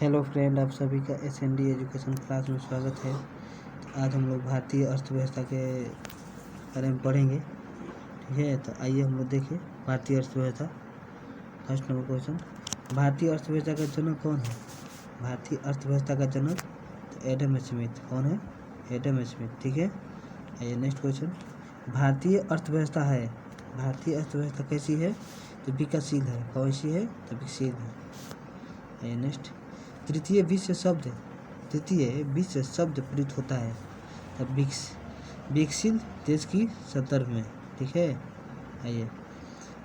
Hello friend, आप सभी का SND एजुकेशन क्लास में स्वागत है। तो आज हम लोग भारतीय अर्थव्यवस्था के बारे में पढ़ेंगे। ठीक है, तो आइए हम लोग देखें भारतीय अर्थव्यवस्था। फर्स्ट नंबर क्वेश्चन, भारतीय अर्थव्यवस्था का जनक कौन है? भारतीय अर्थव्यवस्था का जनक तो एडम स्मिथ। कौन है? Adam Smith. ठीक है, आइए नेक्स्ट क्वेश्चन, भारतीय अर्थव्यवस्था है, भारतीय अर्थव्यवस्था कैसी है? तो विकासशील है। कैसी है? तो विकसित है। आइए नेक्स्ट, तृतीय विश्व शब्द प्रयुक्त होता है तब विकसित देश की संदर्भ में। ठीक है, आइए,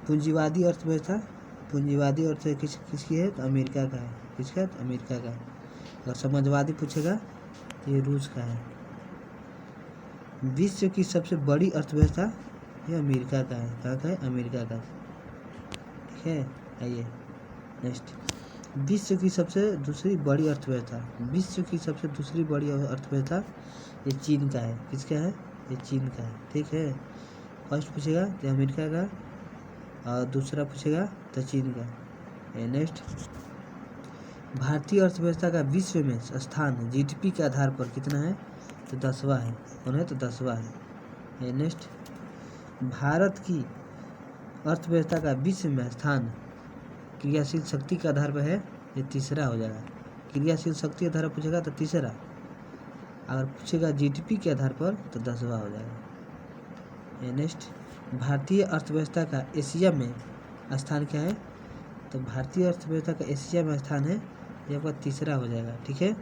पूंजीवादी अर्थव्यवस्था किसकी है? तो अमेरिका का है। किसका? तो अमेरिका का। अगर समाजवादी पूछेगा तो ये रूस का है। विश्व की सबसे बड़ी अर्थव्यवस्था ये अमेरिका का है। कहाँ का है? अमेरिका का। ठीक है, आइए नेक्स्ट, विश्व की सबसे दूसरी बड़ी अर्थव्यवस्था ये चीन का है। किसका है? ये चीन का है। ठीक है, फर्स्ट पूछेगा तो अमेरिका का और दूसरा पूछेगा तो चीन का। नेक्स्ट, भारतीय अर्थव्यवस्था का विश्व में स्थान GDP के आधार पर कितना है? तो 10वां है। कौन है? तो 10वां है। नेक्स्ट, भारत की अर्थव्यवस्था का विश्व में स्थान क्रियाशील शक्ति के आधार पर है, ये तीसरा हो जाएगा। क्रियाशील शक्ति आधार पर पूछेगा तो तीसरा, अगर पूछेगा GDP के आधार पर तो 10वां हो जाएगा। नेक्स्ट, भारतीय अर्थव्यवस्था का एशिया में स्थान क्या है? तो भारतीय अर्थव्यवस्था का एशिया में स्थान है, ये आपका तीसरा हो जाएगा। ठीक है,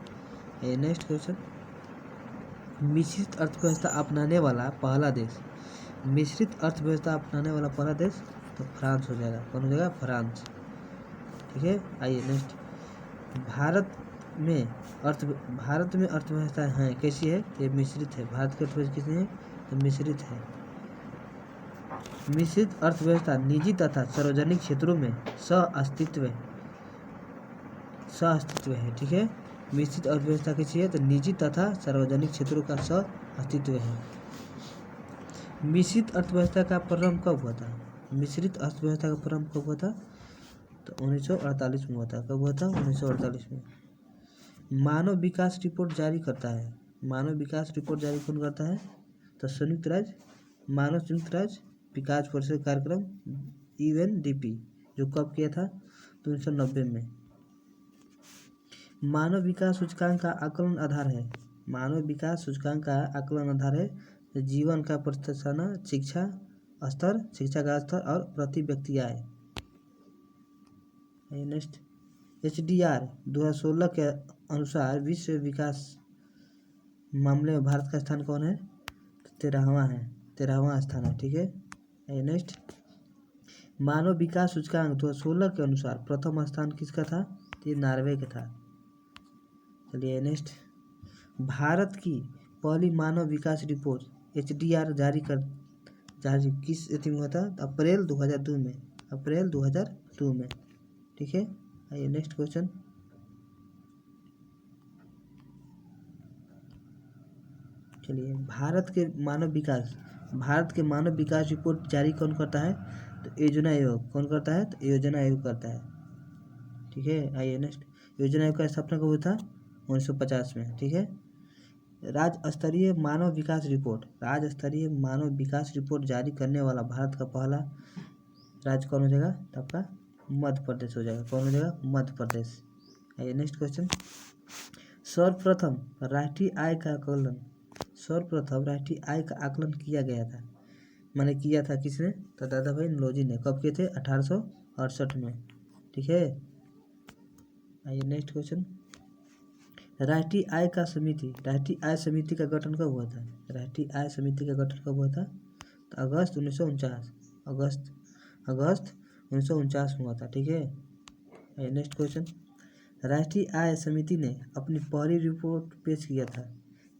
नेक्स्ट क्वेश्चन, मिश्रित अर्थव्यवस्था अपनाने वाला पहला देश तो फ्रांस हो जाएगा। कौन हो जाएगा? फ्रांस। ठीक है, आइए नेक्स्ट, भारत में अर्थव्यवस्था है कैसी है? ये मिश्रित है। भारत की अर्थव्यवस्था कितनी है? तो मिश्रित है। मिश्रित अर्थव्यवस्था निजी तथा सार्वजनिक क्षेत्रों में सह-अस्तित्व है। ठीक है, मिश्रित अर्थव्यवस्था कैसी है? तो निजी तथा सार्वजनिक क्षेत्रों का सह-अस्तित्व है। मिश्रित अर्थव्यवस्था का प्रारंभ कब हुआ था? मिश्रित अर्थव्यवस्था का प्रारंभ कब हुआ था? तो 1948 में हुआ था। कब हुआ था? 1948 में। मानव विकास रिपोर्ट जारी करता है। मानव विकास रिपोर्ट जारी कौन करता है? तो संयुक्त राज्य विकास परिषद कार्यक्रम UNDP, जो कब किया था? तो 1990 में। मानव विकास सूचकांक का आकलन आधार है। मानव विकास सूचकांक का आकलन आधार है तो जीवन का प्रतिशत, शिक्षा का स्तर और प्रति व्यक्ति आय। नेक्स्ट, HDR 2016 के अनुसार विश्व विकास मामले में भारत का स्थान कौन है? तो 13वां स्थान है। ठीक है, नेक्स्ट, मानव विकास सूचकांक 2016 के अनुसार प्रथम स्थान किसका था? तो ये नॉर्वे का था। चलिए नेक्स्ट, भारत की पहली मानव विकास रिपोर्ट HDR जारी किस तिथि में हुआ था? अप्रैल 2002 में। ठीक है, आइए नेक्स्ट क्वेश्चन, चलिए, भारत के मानव विकास रिपोर्ट जारी कौन करता है? तो योजना आयोग। कौन करता है? तो योजना आयोग करता है। ठीक है, आइए नेक्स्ट, योजना आयोग का स्थापना कब हुआ था? 1950 में। ठीक है, राज्य स्तरीय मानव विकास रिपोर्ट जारी करने वाला भारत का पहला राज्य कौन हो जाएगा? तो आपका मध्य प्रदेश हो जाएगा। कौन हो जाएगा? मध्य प्रदेश। आइए नेक्स्ट क्वेश्चन, सर्वप्रथम राष्ट्रीय आय का आकलन किया गया था। किया था किसने? तो दादा भाई नौरोजी ने। कब किए थे? 1868 में। ठीक है, आइए नेक्स्ट क्वेश्चन, राष्ट्रीय आय समिति का गठन कब हुआ था? राष्ट्रीय आय समिति का गठन कब हुआ था? तो अगस्त 1949 में हुआ था। ठीक है, नेक्स्ट क्वेश्चन, राष्ट्रीय आय समिति ने अपनी पहली रिपोर्ट पेश किया था।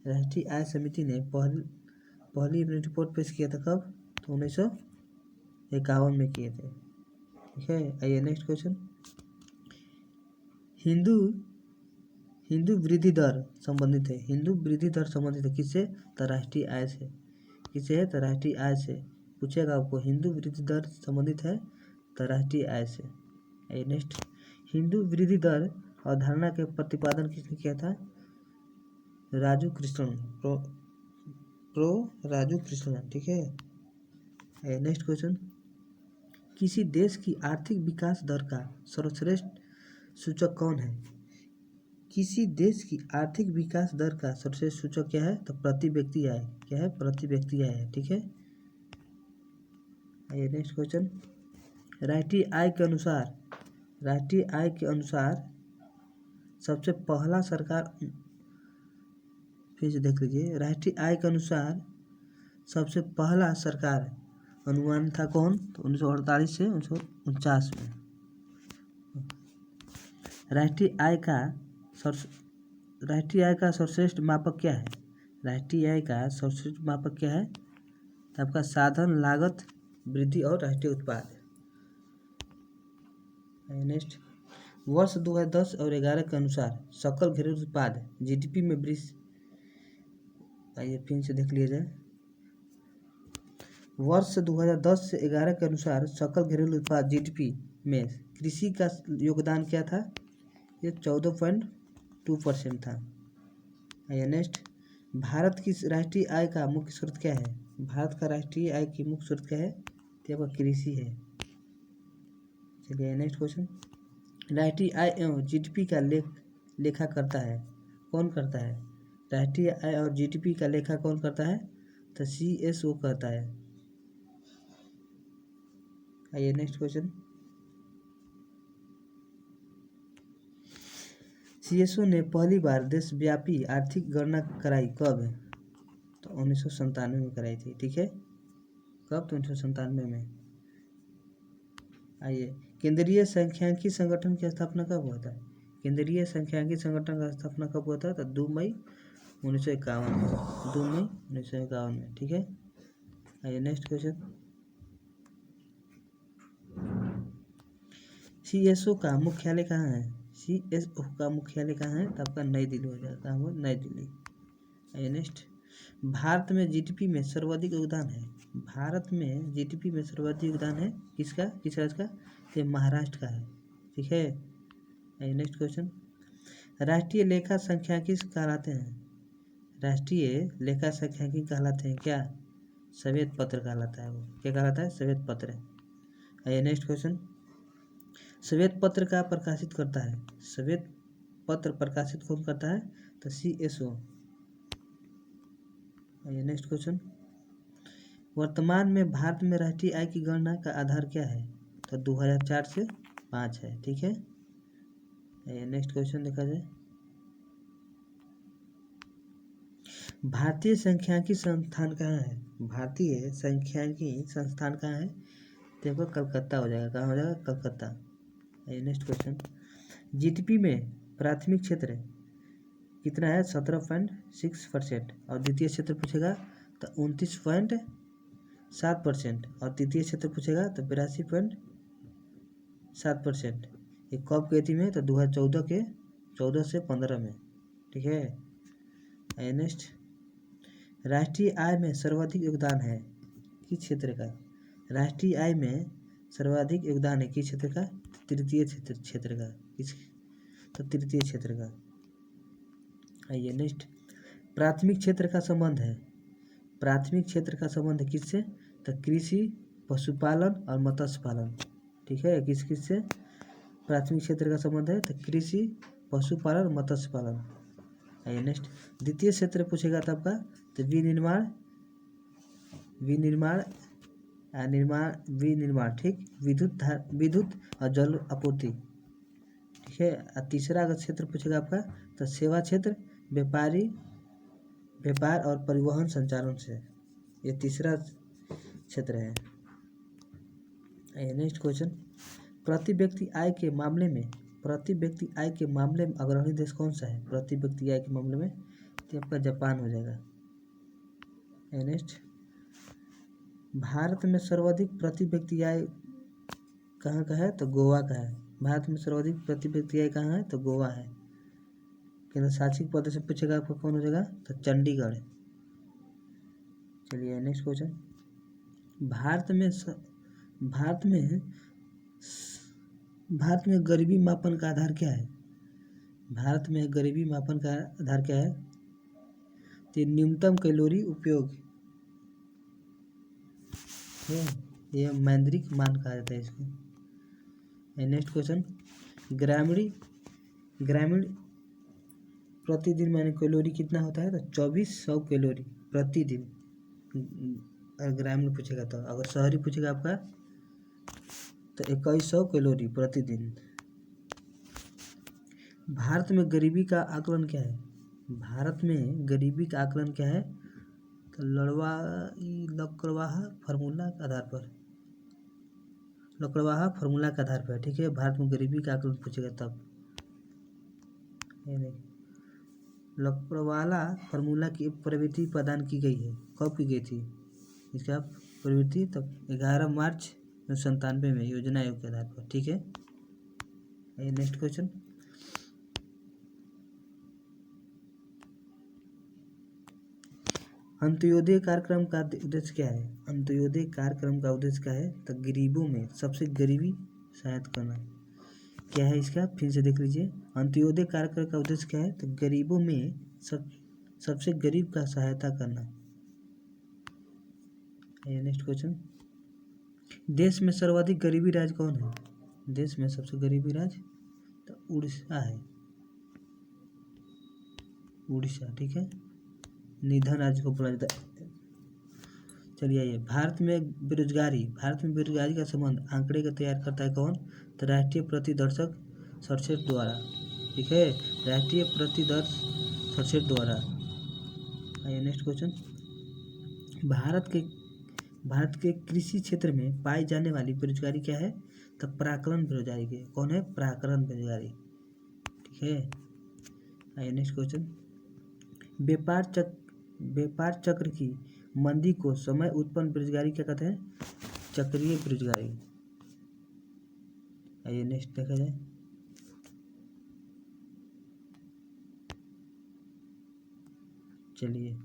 राष्ट्रीय आय समिति ने पहली रिपोर्ट पेश किया था कब? तो 1951 में किए थे। ठीक है, आइए नेक्स्ट क्वेश्चन, हिंदू वृद्धि दर संबंधित है किससे? तो राष्ट्रीय आय से। किससे है? तो राष्ट्रीय आय से। पूछेगा आपको, हिंदू वृद्धि दर संबंधित है तो राष्ट्रीय आय से। नेक्स्ट, हिंदू वृद्धि दर अवधारणा के प्रतिपादन किसने किया था? राजू कृष्णन, प्रो राजू कृष्णन। ठीक है। नेक्स्ट क्वेश्चन, किसी देश की आर्थिक विकास दर का सर्वश्रेष्ठ सूचक कौन है? किसी देश की आर्थिक विकास दर का सर्वश्रेष्ठ सूचक क्या है? तो प्रति व्यक्ति आय। क्या है? प्रति व्यक्ति आय है। ठीक है। नेक्स्ट क्वेश्चन, राष्ट्रीय आय के अनुसार सबसे पहला सरकार, फिर से देख लीजिए, राष्ट्रीय आय के अनुसार सबसे पहला सरकार अनुमान था कौन? तो 1948 से 1949 में। राष्ट्रीय आय का सर्वश्रेष्ठ मापक क्या है? राष्ट्रीय आय का सर्वश्रेष्ठ मापक क्या है? तो आपका साधन लागत वृद्धि और राष्ट्रीय उत्पाद। नेक्स्ट, वर्ष 2010 और 2011 के अनुसार सकल घरेलू उत्पाद जीडीपी में वृद्धि, आइए फिर से देख लिया जाए। वर्ष 2010 से 11 के अनुसार सकल घरेलू उत्पाद जीडीपी में कृषि का योगदान क्या था? ये 14.2% था। नेक्स्ट, भारत की राष्ट्रीय आय का मुख्य स्रोत क्या है? भारत का राष्ट्रीय आय की मुख्य स्रोत क्या है? तो आपका कृषि है। चलिए नेक्स्ट क्वेश्चन, राष्ट्रीय आय एवं जीडीपी का लेखा करता है कौन करता है? राष्ट्रीय आय और जीडीपी का लेखा कौन करता है? तो CSO करता है। आइए नेक्स्ट क्वेश्चन, CSO ने पहली बार देशव्यापी आर्थिक गणना कराई कब? तो 1997 में कराई थी। ठीक है। कब? तो 1997 में। आइए, केंद्रीय सांख्यिकी संगठन की स्थापना कब हुआ था? केंद्रीय सांख्यिकी संगठन का स्थापना कब हुआ था? तो 2 मई 1951 में। 2 मई 1951 में। ठीक है। आइए नेक्स्ट क्वेश्चन, CSO का मुख्यालय कहाँ है? CSO का मुख्यालय कहाँ है? तो आपका नई दिल्ली हो जाएगा। कहाँ हुआ? नई दिल्ली। आइए नेक्स्ट, भारत में जीडीपी में सर्वाधिक योगदान है। भारत में जीडीपी में सर्वाधिक योगदान है किसका? किस राज्य का? ये महाराष्ट्र का है। ठीक है। आइए नेक्स्ट क्वेश्चन, राष्ट्रीय लेखा सांख्यिकी कहलाते हैं। राष्ट्रीय लेखा सांख्यिकी कहलाते हैं क्या? श्वेत पत्र कहलाता है वो। क्या कहलाता है? श्वेत पत्र। आइए नेक्स्ट क्वेश्चन, श्वेत पत्र का प्रकाशित करता है? श्वेत पत्र प्रकाशित कौन करता है? तो CSO। आइए नेक्स्ट क्वेश्चन, वर्तमान में भारत में राष्ट्रीय आय की गणना का आधार क्या है? तो 2004 से 5 है। ठीक है। नेक्स्ट क्वेश्चन देखा जाए, भारतीय सांख्यिकी संस्थान कहाँ है? भारतीय सांख्यिकी संस्थान कहाँ है? देखो कलकत्ता हो जाएगा। कहाँ हो जाएगा? कलकत्ता। नेक्स्ट क्वेश्चन, जीडीपी में प्राथमिक क्षेत्र कितना है? 17.6%। और द्वितीय क्षेत्र पूछेगा तो 29.7%। और तृतीय क्षेत्र पूछेगा तो 82.7%। ये कब गई थी में? तो 2014 के 14 से 15 में। ठीक है। नेक्स्ट, राष्ट्रीय आय में सर्वाधिक योगदान है किस क्षेत्र का? राष्ट्रीय आय में सर्वाधिक योगदान है किस क्षेत्र का? तृतीय क्षेत्र का। किस? तो तृतीय क्षेत्र का। आइए नेक्स्ट, प्राथमिक क्षेत्र का संबंध है। प्राथमिक क्षेत्र का संबंध किससे? तो कृषि, पशुपालन और मत्स्य पालन। ठीक है। किस किस से प्राथमिक क्षेत्र का संबंध है? तो कृषि, पशुपालन और मत्स्य पालन। आइए नेक्स्ट, द्वितीय क्षेत्र पूछेगा तो आपका तो विनिर्माण, ठीक, विद्युत और जल आपूर्ति। ठीक है। और तीसरा अगर क्षेत्र पूछेगा आपका तो सेवा क्षेत्र, व्यापार और परिवहन संचालन से। ये तीसरा क्षेत्र है। नेक्स्ट क्वेश्चन, प्रति व्यक्ति आय के मामले में अग्रणी देश कौन सा है? प्रति व्यक्ति आय के मामले में तो आपका जापान हो जाएगा। नेक्स्ट, भारत में सर्वाधिक प्रति व्यक्ति आय कहाँ का है? तो गोवा का है। भारत में सर्वाधिक प्रति व्यक्ति आय कहाँ है? तो गोवा है। केंद्र शासित प्रदेश से पूछेगा आपको कौन हो जाएगा? तो चंडीगढ़। चलिए नेक्स्ट क्वेश्चन, भारत में गरीबी मापन का आधार क्या है? भारत में गरीबी मापन का आधार क्या है? तो न्यूनतम कैलोरी उपयोग है, ये मैंद्रिक मान कहा जाता है इसको। नेक्स्ट क्वेश्चन, ग्रामीण प्रतिदिन माने कैलोरी कितना होता है? तो 2400 कैलोरी प्रतिदिन, अगर ग्रामीण पूछेगा तो। अगर शहरी पूछेगा आपका तो 2100 कैलोरी प्रतिदिन। भारत में गरीबी का आकलन क्या है? भारत में गरीबी का आकलन क्या है? तो लकड़वाहा फार्मूला के आधार पर, लकड़वाहा फार्मूला के आधार पर, ठीक है। भारत में गरीबी का आकलन पूछेगा तब, ये नहीं, लकड़वाला फार्मूला की प्रवृत्ति प्रदान की गई है, कब की गई थी इसका प्रवृत्ति? तब 11 मार्च 1997 में योजना आयोग के आधार पर, ठीक है। नेक्स्ट क्वेश्चन, अंत्योदय कार्यक्रम का उद्देश्य क्या है? अंत्योदय कार्यक्रम का उद्देश्य क्या है? तो गरीबों में सबसे गरीबी सहायता करना। क्या है इसका? फिर से देख लीजिए, अंत्योदय कार्यक्रम का उद्देश्य क्या है? तो गरीबों में सबसे गरीब का सहायता करना। नेक्स्ट क्वेश्चन, देश में सर्वाधिक गरीबी राज्य कौन है? देश में सबसे गरीबी राज्य तो उड़ीसा है, उड़ीसा, ठीक है। निधन राज्य को बोला जाता है। चलिए आइए, भारत में बेरोजगारी का संबंध आंकड़े का तैयार करता है कौन? तो राष्ट्रीय प्रतिदर्शक सर्वेक्षण द्वारा, ठीक है, राष्ट्रीय प्रतिदर्श सर्वेक्षण द्वारा। आइए नेक्स्ट क्वेश्चन, भारत के कृषि क्षेत्र में पाई जाने वाली बेरोजगारी क्या है? तो पराकलन बेरोजगारी के, कौन है? पराकलन बेरोजगारी, ठीक है। आइए नेक्स्ट क्वेश्चन, व्यापार चक्र की मंदी को समय उत्पन्न बेरोजगारी क्या कहते हैं? चक्रीय बेरोजगारी। आइए नेक्स्ट देखा जाए, चलिए,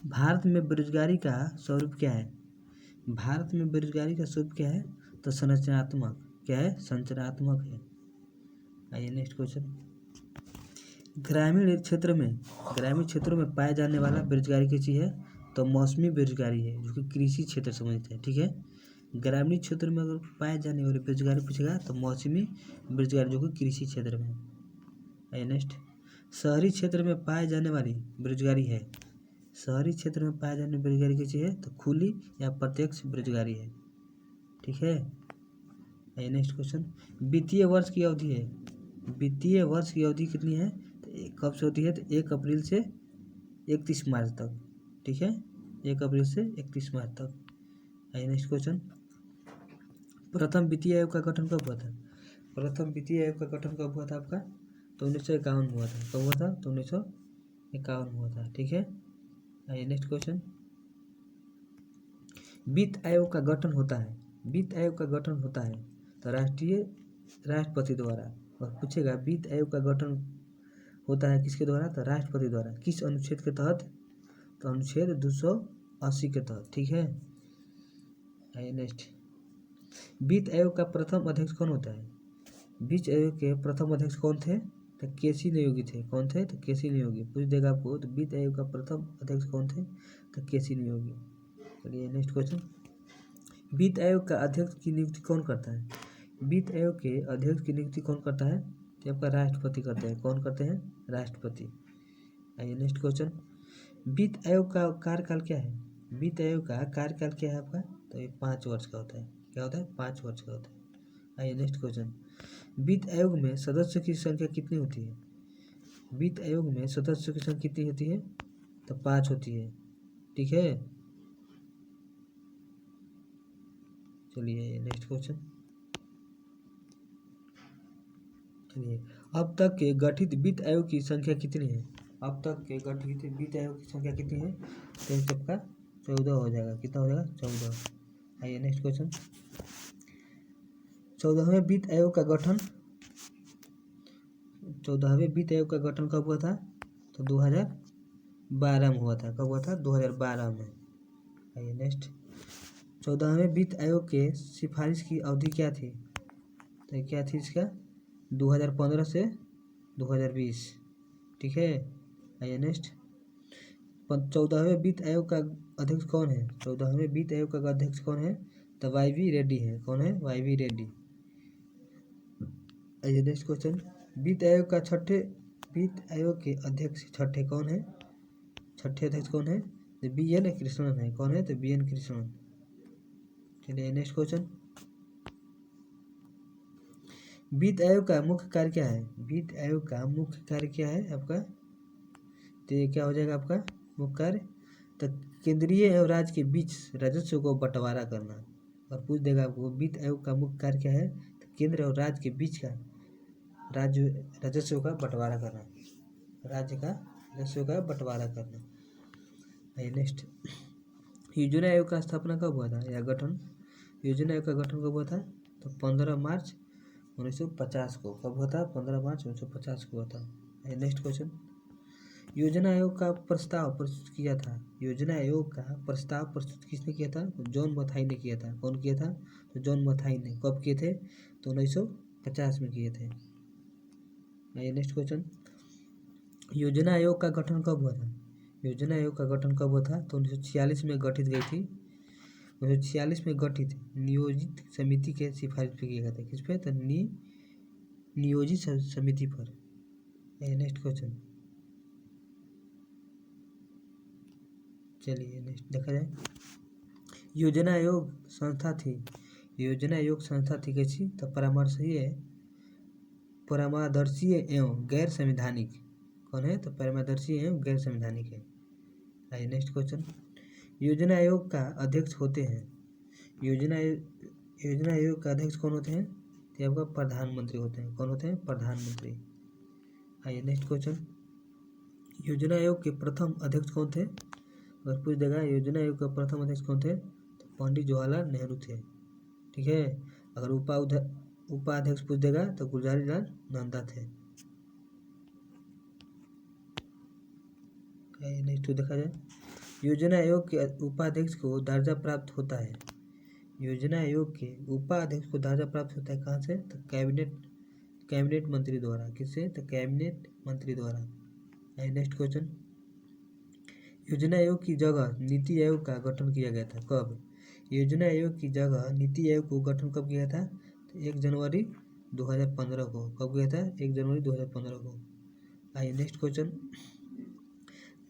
भारत में बेरोजगारी का स्वरूप क्या है? भारत में बेरोजगारी का स्वरूप क्या है? तो संरचनात्मक, क्या है? संरचनात्मक है। आइए नेक्स्ट क्वेश्चन, ग्रामीण क्षेत्रों में पाए जाने वाला बेरोजगारी की चीज़ है? तो मौसमी बेरोजगारी है, जो कि कृषि क्षेत्र संबंधित है, ठीक है। ग्रामीण क्षेत्र में अगर पाए जाने वाली बेरोजगारी पूछेगा तो मौसमी बेरोजगारी, जो कि कृषि क्षेत्र में। आइए नेक्स्ट, शहरी क्षेत्र में पाए जाने वाली बेरोजगारी है, शहरी क्षेत्र में पाए जाने वाली बेरोजगारी की चीज़ है? तो खुली या प्रत्यक्ष बेरोजगारी है, ठीक है। आइए नेक्स्ट क्वेश्चन, वित्तीय वर्ष की अवधि है, वित्तीय वर्ष की अवधि कितनी है? तो कब से होती है? तो 1 अप्रैल से 31 मार्च तक, ठीक है, 1 अप्रैल से 31 मार्च तक। आइए नेक्स्ट क्वेश्चन, प्रथम वित्तीय आयोग का गठन कब हुआ था? प्रथम वित्तीय आयोग का गठन कब हुआ था आपका? तो 1951 हुआ था। कब हुआ था? तो 1951 हुआ था, ठीक है। आइए नेक्स्ट क्वेश्चन, वित्त आयोग का गठन होता है, वित्त आयोग का गठन होता है तो राष्ट्रपति द्वारा। और पूछेगा वित्त आयोग का गठन होता है किसके द्वारा? तो राष्ट्रपति द्वारा। किस अनुच्छेद के तहत? तो अनुच्छेद 280 के तहत, ठीक है। आइए नेक्स्ट, वित्त आयोग का प्रथम अध्यक्ष कौन होता है? वित्त आयोग के प्रथम अध्यक्ष कौन थे? तो केसी नियोगी थे। कौन थे? तो केसी नियोगी। पूछ देगा आपको तो वित्त आयोग का प्रथम अध्यक्ष कौन थे? तो केसी नियोगी। चलिए नेक्स्ट क्वेश्चन, वित्त आयोग का अध्यक्ष की नियुक्ति कौन करता है? वित्त आयोग के अध्यक्ष की नियुक्ति कौन करता है? तो आपका राष्ट्रपति करते हैं। कौन करते हैं? राष्ट्रपति। आइए नेक्स्ट क्वेश्चन, वित्त आयोग का कार्यकाल क्या है? वित्त आयोग का कार्यकाल क्या है आपका? तो ये 5 वर्ष का होता है। क्या होता है? 5 वर्ष का होता है। आइए नेक्स्ट क्वेश्चन, वित्त आयोग में सदस्यों की संख्या कितनी होती है? वित्त आयोग में सदस्यों की संख्या कितनी होती है? तो 5 होती है, ठीक है। चलिए नेक्स्ट क्वेश्चन, चलिए, अब तक के गठित वित्त आयोग की संख्या कितनी है? अब तक के गठित वित्त आयोग की संख्या कितनी है? तो इस सबका 14 हो जाएगा। कितना हो जाएगा? 14। आइए नेक्स्ट क्वेश्चन, 14वें वित्त आयोग का गठन, 14वें वित्त आयोग का गठन कब हुआ था? तो 2012 में हुआ था। कब हुआ था? 2012 में। आइए नेक्स्ट, 14वें वित्त आयोग के सिफारिश की अवधि क्या थी? तो क्या थी इसका? 2015 से 2020। ठीक है, आइए नेक्स्ट। 14वें वित्त आयोग का अध्यक्ष कौन है? 14वें वित्त आयोग का अध्यक्ष कौन है? तो YV रेड्डी है। कौन है? YV रेड्डी। आइए नेक्स्ट क्वेश्चन। वित्त आयोग के अध्यक्ष छठे कौन है? छठे अध्यक्ष कौन है? तो BN कृष्णन है। कौन है? तो BN कृष्णन। चलिए नेक्स्ट क्वेश्चन। वित्त आयोग का मुख्य कार्य क्या है? वित्त आयोग का मुख्य कार्य क्या है आपका? तो ये क्या हो जाएगा आपका मुख्य कार्य? तो केंद्रीय एवं राज्य के बीच राजस्व को बंटवारा करना। और पूछ देगा आपको वित्त आयोग का मुख्य कार्य क्या है? तो केंद्र और राज्य के बीच का राजस्व का बंटवारा करना। राज्य का राजस्व का बंटवारा करना। नेक्स्ट। योजना आयोग का स्थापना कब हुआ था या गठन? योजना आयोग का गठन कब हुआ था? तो 15 मार्च 1950 को। कब हुआ था? 15 मार्च 1950 को हुआ था। Next question. योजना आयोग का प्रस्ताव प्रस्तुत किया था। योजना आयोग का प्रस्ताव प्रस्तुत किसने किया था? तो जॉन मथाई ने किया था। कौन किया था? तो जॉन मथाई ने। कब किए थे? तो 1950 में किए थे। Next question. योजना आयोग का गठन कब हुआ था? योजना आयोग का गठन कब हुआ था? तो 1946 में गठित गई थी। 1946 में गठित नियोजित समिति के सिफारिश पे किया गया था। किस पे? तो नियोजित समिति पर। Next question. चलिए नेक्स्ट देखा जाए। योजना आयोग संस्था थी। योजना आयोग संस्था थी कैसी? तो परामर्शीय एवं गैर संवैधानिक। कौन है? तो परामर्शी एवं गैर संवैधानिक है। आइए नेक्स्ट क्वेश्चन। योजना आयोग का अध्यक्ष होते हैं। योजना आयोग का अध्यक्ष कौन होते हैं? तो आपका प्रधानमंत्री होते हैं। कौन होते हैं? प्रधानमंत्री। आइए नेक्स्ट क्वेश्चन। योजना आयोग के प्रथम अध्यक्ष कौन थे? अगर पूछ देगा योजना आयोग का प्रथम अध्यक्ष कौन थे? तो पंडित जवाहरलाल नेहरू थे। ठीक है। अगर उपाध्यक्ष पूछ देगा तो गुलजारी लाल नंदा थे। नेक्स्ट देखा जाए। योजना आयोग के उपाध्यक्ष को दर्जा प्राप्त होता है। योजना आयोग के उपाध्यक्ष को दर्जा प्राप्त होता है कहाँ से? तो कैबिनेट मंत्री द्वारा। किससे? तो कैबिनेट मंत्री द्वारा। Next question. योजना आयोग की जगह नीति आयोग का गठन किया गया था। कब? योजना आयोग की जगह नीति आयोग को गठन कब किया था? तो 1 जनवरी 2015 को। कब किया था? 1 जनवरी 2015 को। आइए नेक्स्ट क्वेश्चन।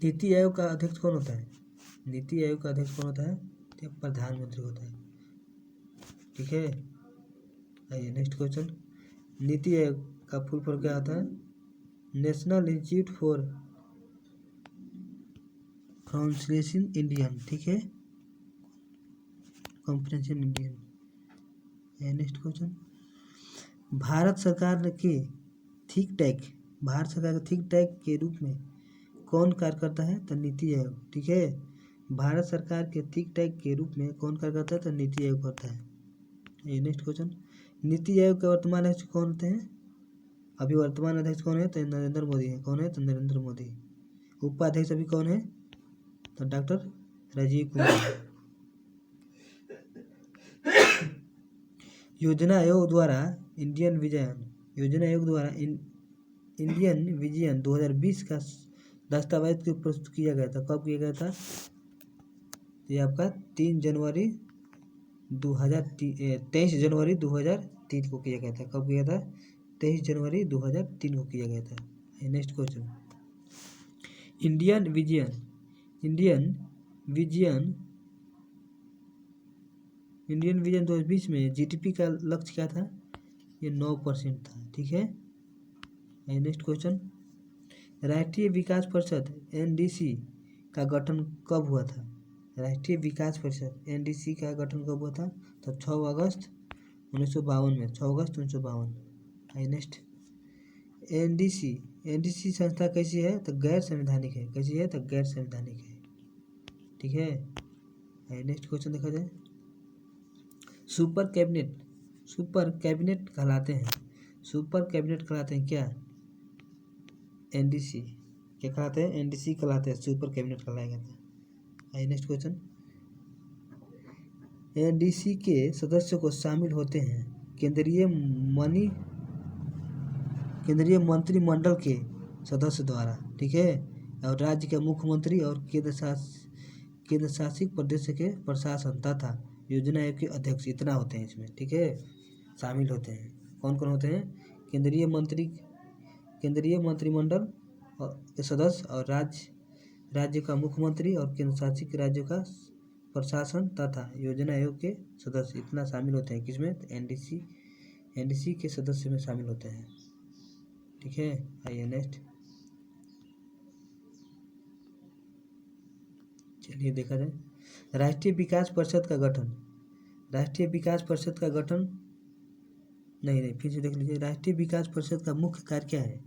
नीति आयोग का अध्यक्ष कौन होता है? नीति आयोग का अध्यक्ष कौन होता है? तो प्रधानमंत्री होता है। ठीक है। आइए नेक्स्ट क्वेश्चन। नीति आयोग का फुल फॉर्म क्या होता है? National institute for council Indian. ठीक है, comprehensive Indian. Next question. Bharat सरकार के थिंक टैंक के रूप में कौन कार्य करता है? तो नीति आयोग। ठीक है। भारत सरकार के थिंक टैंक के रूप में कौन कार्य करता है? तो नीति आयोग करता है। Next question. नीति आयोग के वर्तमान अध्यक्ष कौन होते हैं? अभी वर्तमान अध्यक्ष कौन है? तो नरेंद्र मोदी है। कौन है? तो नरेंद्र मोदी। उपाध्यक्ष अभी कौन है? तो डॉक्टर राजीव कुमार। योजना आयोग द्वारा इंडियन विजन 2020 का दस्तावेज को प्रस्तुत किया गया था। कब किया गया था? ये आपका 23 जनवरी 2003 को किया गया था। कब किया था? 23 जनवरी 2003 को किया गया था। Next question. इंडियन विजन 2020 में GDP का लक्ष्य क्या था? ये 9% था। ठीक है। Next question. राष्ट्रीय विकास परिषद NDC का गठन कब हुआ था? राष्ट्रीय विकास परिषद NDC का गठन कब हुआ था? तो 6 अगस्त 1952 में। 6 अगस्त 1952। नेक्स्ट। NDC संस्था कैसी है? तो गैर संवैधानिक है। कैसी है? तो गैर संवैधानिक है। ठीक है। नेक्स्ट क्वेश्चन देखा जाए। सुपर कैबिनेट कहलाते हैं क्या? NDC क्या कहलाते हैं? NDC कहलाते हैं। सुपर कैबिनेट कहलाया गया था। Next question. NDC के सदस्यों को शामिल होते हैं केंद्रीय केंद्रीय मंत्रिमंडल के सदस्य द्वारा, ठीक है, और राज्य के मुख्यमंत्री और केंद्र शासित प्रदेश के प्रशासन तथा योजना आयोग के अध्यक्ष, इतना होते हैं इसमें, ठीक है, शामिल होते हैं। कौन कौन होते हैं? केंद्रीय मंत्रिमंडल के सदस्य और राज्य का मुख्यमंत्री और केंद्र शासित राज्यों का प्रशासन तथा योजना आयोग के सदस्य, इतना शामिल होते हैं किसमें? एनडीसी के सदस्य में शामिल होते हैं, ठीक है। आइए नेक्स्ट, चलिए देखा जाए राष्ट्रीय विकास परिषद का गठन। राष्ट्रीय विकास परिषद का गठन नहीं, फिर से देख लीजिए। राष्ट्रीय विकास परिषद का मुख्य कार्य क्या है?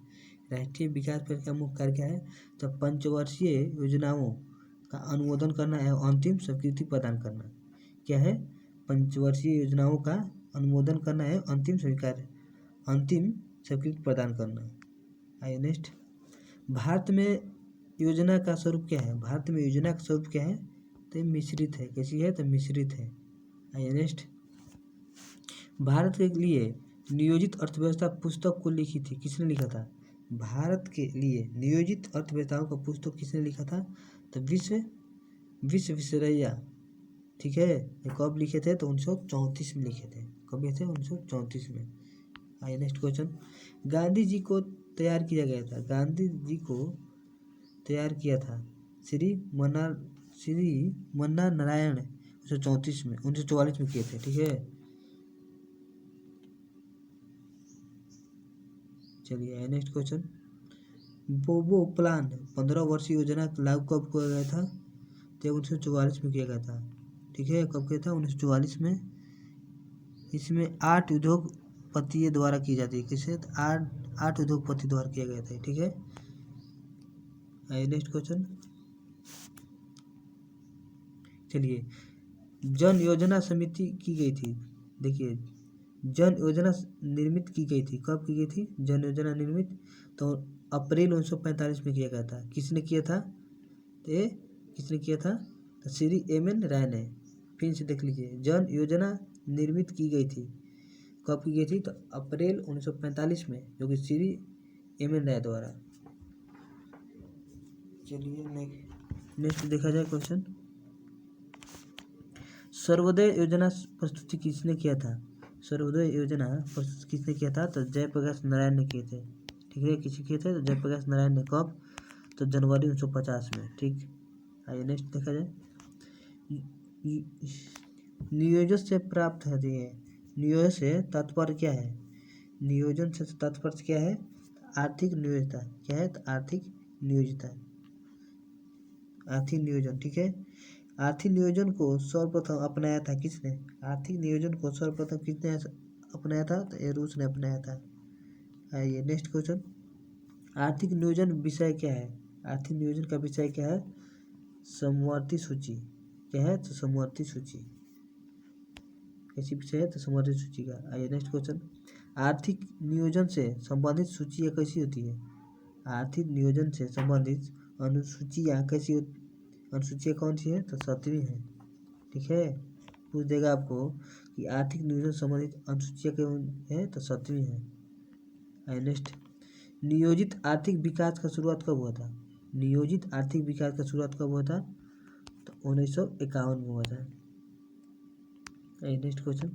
राष्ट्रीय विकास परिषद का मुख्य कार्य क्या है? तो पंचवर्षीय योजनाओं का अनुमोदन करना एवं अंतिम स्वीकृति प्रदान करना। क्या है? पंचवर्षीय योजनाओं का अनुमोदन करना है, अंतिम स्वीकृति प्रदान करना। आइए नेक्स्ट, भारत में योजना का स्वरूप क्या है? भारत में योजना का स्वरूप क्या है? तो मिश्रित है। कैसी है? तो मिश्रित है। आइए नेक्स्ट, भारत के लिए नियोजित अर्थव्यवस्था पुस्तक को लिखी थी, किसने लिखा था? भारत के लिए नियोजित अर्थव्यवस्थाओं का पुस्तक किसने लिखा था? तो विश्वेश्वरैया, ठीक है। ये कब लिखे थे? तो 1934 में लिखे थे। कब लिखे थे? 1934 में। आइए नेक्स्ट क्वेश्चन, गांधी जी को तैयार किया गया था। गांधी जी को तैयार किया था श्री मन्ना नारायण 1934 में, 1944 में किए थे, ठीक है। चलिए नेक्स्ट क्वेश्चन, बोबो प्लान 15 वर्षीय योजना लागू कब किया गया था? तो 1944 में किया गया था, ठीक है। कब किया था? 1944 में। इसमें 8 उद्योगपतियों द्वारा की जाती है। किसे? 8 उद्योगपति द्वारा किया गया था, ठीक है। नेक्स्ट क्वेश्चन, चलिए, जन योजना समिति की गई थी। देखिए, जन योजना निर्मित की गई थी। कब की गई थी जन योजना निर्मित? तो अप्रैल 1945 में किया गया था। किसने किया था? किसने किया था? तो श्री एम.एन. राय ने। फिर से देख लीजिए, जन योजना निर्मित की गई थी। कब की गई थी? तो अप्रैल 1945 में, जो कि श्री एम.एन. राय द्वारा। चलिए नेक्स्ट देखा जाए क्वेश्चन, सर्वोदय योजना प्रस्तुति किसने किया था? सर्वोदय योजना प्रस्तुत किसने किया था? तो जयप्रकाश नारायण ने किए थे, ठीक है। किसी किए थे? तो जयप्रकाश नारायण ने। कब? तो जनवरी 1950 में, ठीक। आइए नेक्स्ट देखा जाए, नियोजन से प्राप्त होती है। नियोजन से तात्पर्य क्या है? नियोजन से तात्पर्य क्या है? आर्थिक नियोजता। क्या है? तो आर्थिक नियोजता, आर्थिक नियोजन, ठीक है। आर्थिक नियोजन को सर्वप्रथम अपनाया था किसने? आर्थिक नियोजन को सर्वप्रथम किसने अपनाया था? तो ये रूस ने अपनाया था। आइए नेक्स्ट क्वेश्चन, आर्थिक नियोजन विषय क्या है? आर्थिक नियोजन का विषय क्या है? समवर्ती सूची। क्या है? तो समवर्ती सूची। कैसी विषय है? तो समवर्ती सूची का। आइए नेक्स्ट क्वेश्चन, आर्थिक नियोजन से संबंधित सूचियाँ कैसी होती है? आर्थिक नियोजन से संबंधित अनुसूचियाँ कैसी होती? अनुसूचियाँ कौन सी है? तो 7वीं है, ठीक है। पूछ देगा आपको कि आर्थिक नियोजन संबंधित अनुसूचियाँ क्यों है? तो 7वीं है। नेक्स्ट, नियोजित आर्थिक विकास का शुरुआत कब हुआ था? नियोजित आर्थिक विकास का शुरुआत कब हुआ था? तो 1951 में हुआ था। नेक्स्ट क्वेश्चन,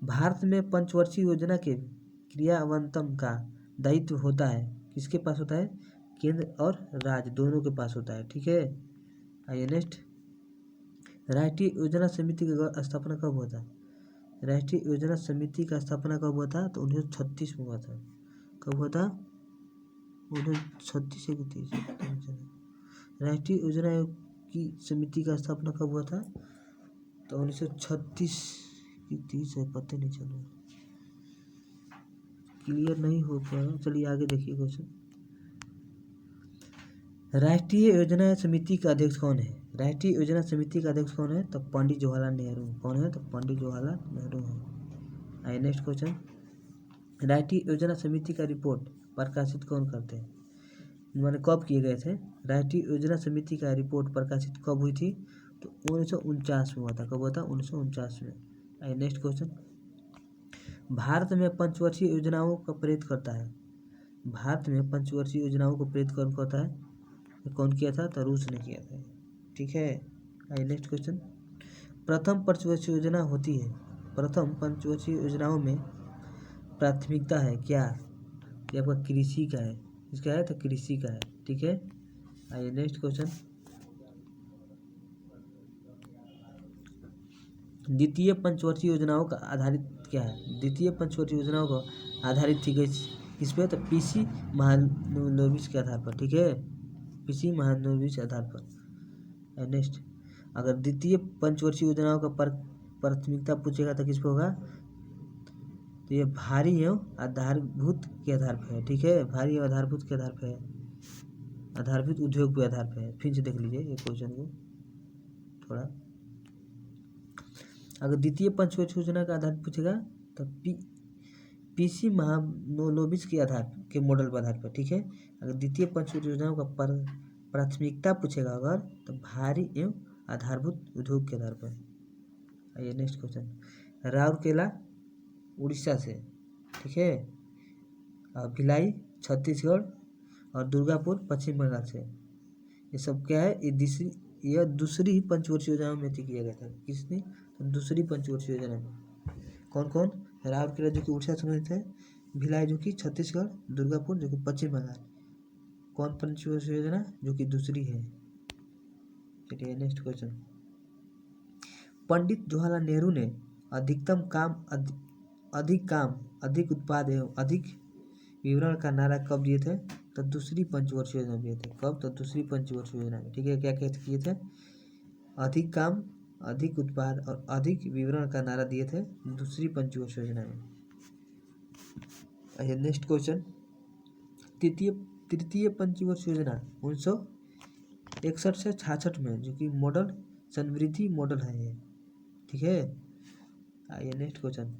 भारत में पंचवर्षीय योजना के क्रियान्वयन का दायित्व होता है, किसके पास होता है? केंद्र और राज्य दोनों के पास होता है, ठीक है। आइए नेक्स्ट, राष्ट्रीय योजना समिति की स्थापना कब हुआ था? राष्ट्रीय योजना समिति का स्थापना कब हुआ था? तो 1936 में हुआ था। कब हुआ था? 1936 की 30। राष्ट्रीय योजना आयोग की समिति का स्थापना कब हुआ था? तो 1936 की 30 है, पता नहीं चला, क्लियर नहीं हो पाया। चलिए आगे देखिए क्वेश्चन, राष्ट्रीय योजना समिति का अध्यक्ष कौन है? राष्ट्रीय योजना समिति का अध्यक्ष कौन है? तो पंडित जवाहरलाल नेहरू। कौन है? तो पंडित जवाहरलाल नेहरू है। आइए नेक्स्ट क्वेश्चन, राष्ट्रीय योजना समिति का रिपोर्ट प्रकाशित कौन करते हैं? मैंने कब किए गए थे? राष्ट्रीय योजना समिति का रिपोर्ट प्रकाशित कब हुई थी? तो 1949 में हुआ था। कब हुआ था? 1949 में। आइए नेक्स्ट क्वेश्चन, भारत में पंचवर्षीय योजनाओं का प्रेरित करता है। भारत में पंचवर्षीय योजनाओं को प्रेरित कौन होता है, कौन किया था, तो रूस ने किया था। ठीक है, आइए नेक्स्ट क्वेश्चन। प्रथम पंचवर्षीय योजना होती है, प्रथम पंचवर्षीय योजनाओं में प्राथमिकता है क्या, ये आपका कृषि का है, इसका है तो कृषि का है। ठीक है, आइए नेक्स्ट क्वेश्चन। द्वितीय पंचवर्षीय योजनाओं का आधारित क्या है, द्वितीय पंचवर्षीय योजनाओं को आधारित थी किस पे, तो पीसी महालनोबिस के आधार पर। ठीक है, पीसी महालनोबिस के आधार पर। नेक्स्ट, अगर द्वितीय पंचवर्षीय योजनाओं का प्राथमिकता पूछेगा तो किस पे होगा, तो ये भारी एवं आधारभूत के आधार पर है। ठीक है, भारी एवं आधारभूत के आधार पर है, आधारभूत उद्योग के आधार पर है। फिर से देख लीजिए ये क्वेश्चन को थोड़ा। अगर द्वितीय पंचवर्षीय योजना का आधार पूछेगा तो पीसी महालनोबिस के आधार के मॉडल पर आधार पर। ठीक है, अगर द्वितीय पंचवर्षीय योजनाओं का प्राथमिकता पूछेगा अगर, तो भारी एवं आधारभूत उद्योग के आधार पर। आइए नेक्स्ट क्वेश्चन। राउरकेला उड़ीसा से, ठीक है, भिलाई छत्तीसगढ़ और दुर्गापुर पश्चिम बंगाल से, ये सब क्या है, यह दूसरी पंचवर्षीय योजना में किया गया था। किसने, तो दूसरी पंचवर्षीय योजना में। कौन कौन, राउरकेला जो कि उड़ीसा संबंधित है, भिलाई जो कि छत्तीसगढ़, दुर्गापुर जो कि पश्चिम बंगाल। कौन पंचवर्षीय योजना, जो कि दूसरी है। चलिए नेक्स्ट क्वेश्चन। पंडित जवाहरलाल नेहरू ने अधिक काम अधिक उत्पाद एवं अधिक विवरण का नारा कब दिए थे, तो दूसरी पंचवर्षीय योजना में दिए थे। कब, तो दूसरी पंचवर्षीय योजना में। ठीक है, क्या क्या किए थे, अधिक काम अधिक उत्पाद और अधिक विवरण का नारा दिए थे दूसरी पंचवर्षीय योजना में। आइए नेक्स्ट क्वेश्चन। तृतीय पंचवर्षीय योजना 1961 से 66 में, जो कि मॉडल समृद्धि मॉडल है ये। ठीक है, आइए नेक्स्ट क्वेश्चन।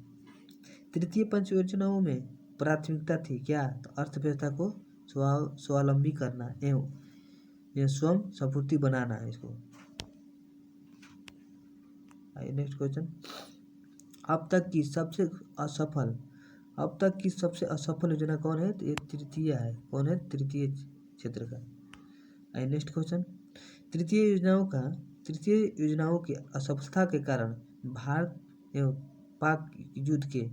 तृतीय पंचवर्षीय योजनाओं में प्राथमिकता थी क्या, तो अर्थव्यवस्था को स्वावलंबी करना एवं स्वयं संपूर्ति बनाना है इसको। आइए नेक्स्ट क्वेश्चन। अब तक की सबसे असफल योजना कौन है, तो ये तृतीय है। कौन है, तृतीय क्षेत्र का। आइए नेक्स्ट क्वेश्चन। तृतीय योजनाओं की असफलता के कारण भारत एवं पाक युद्ध के,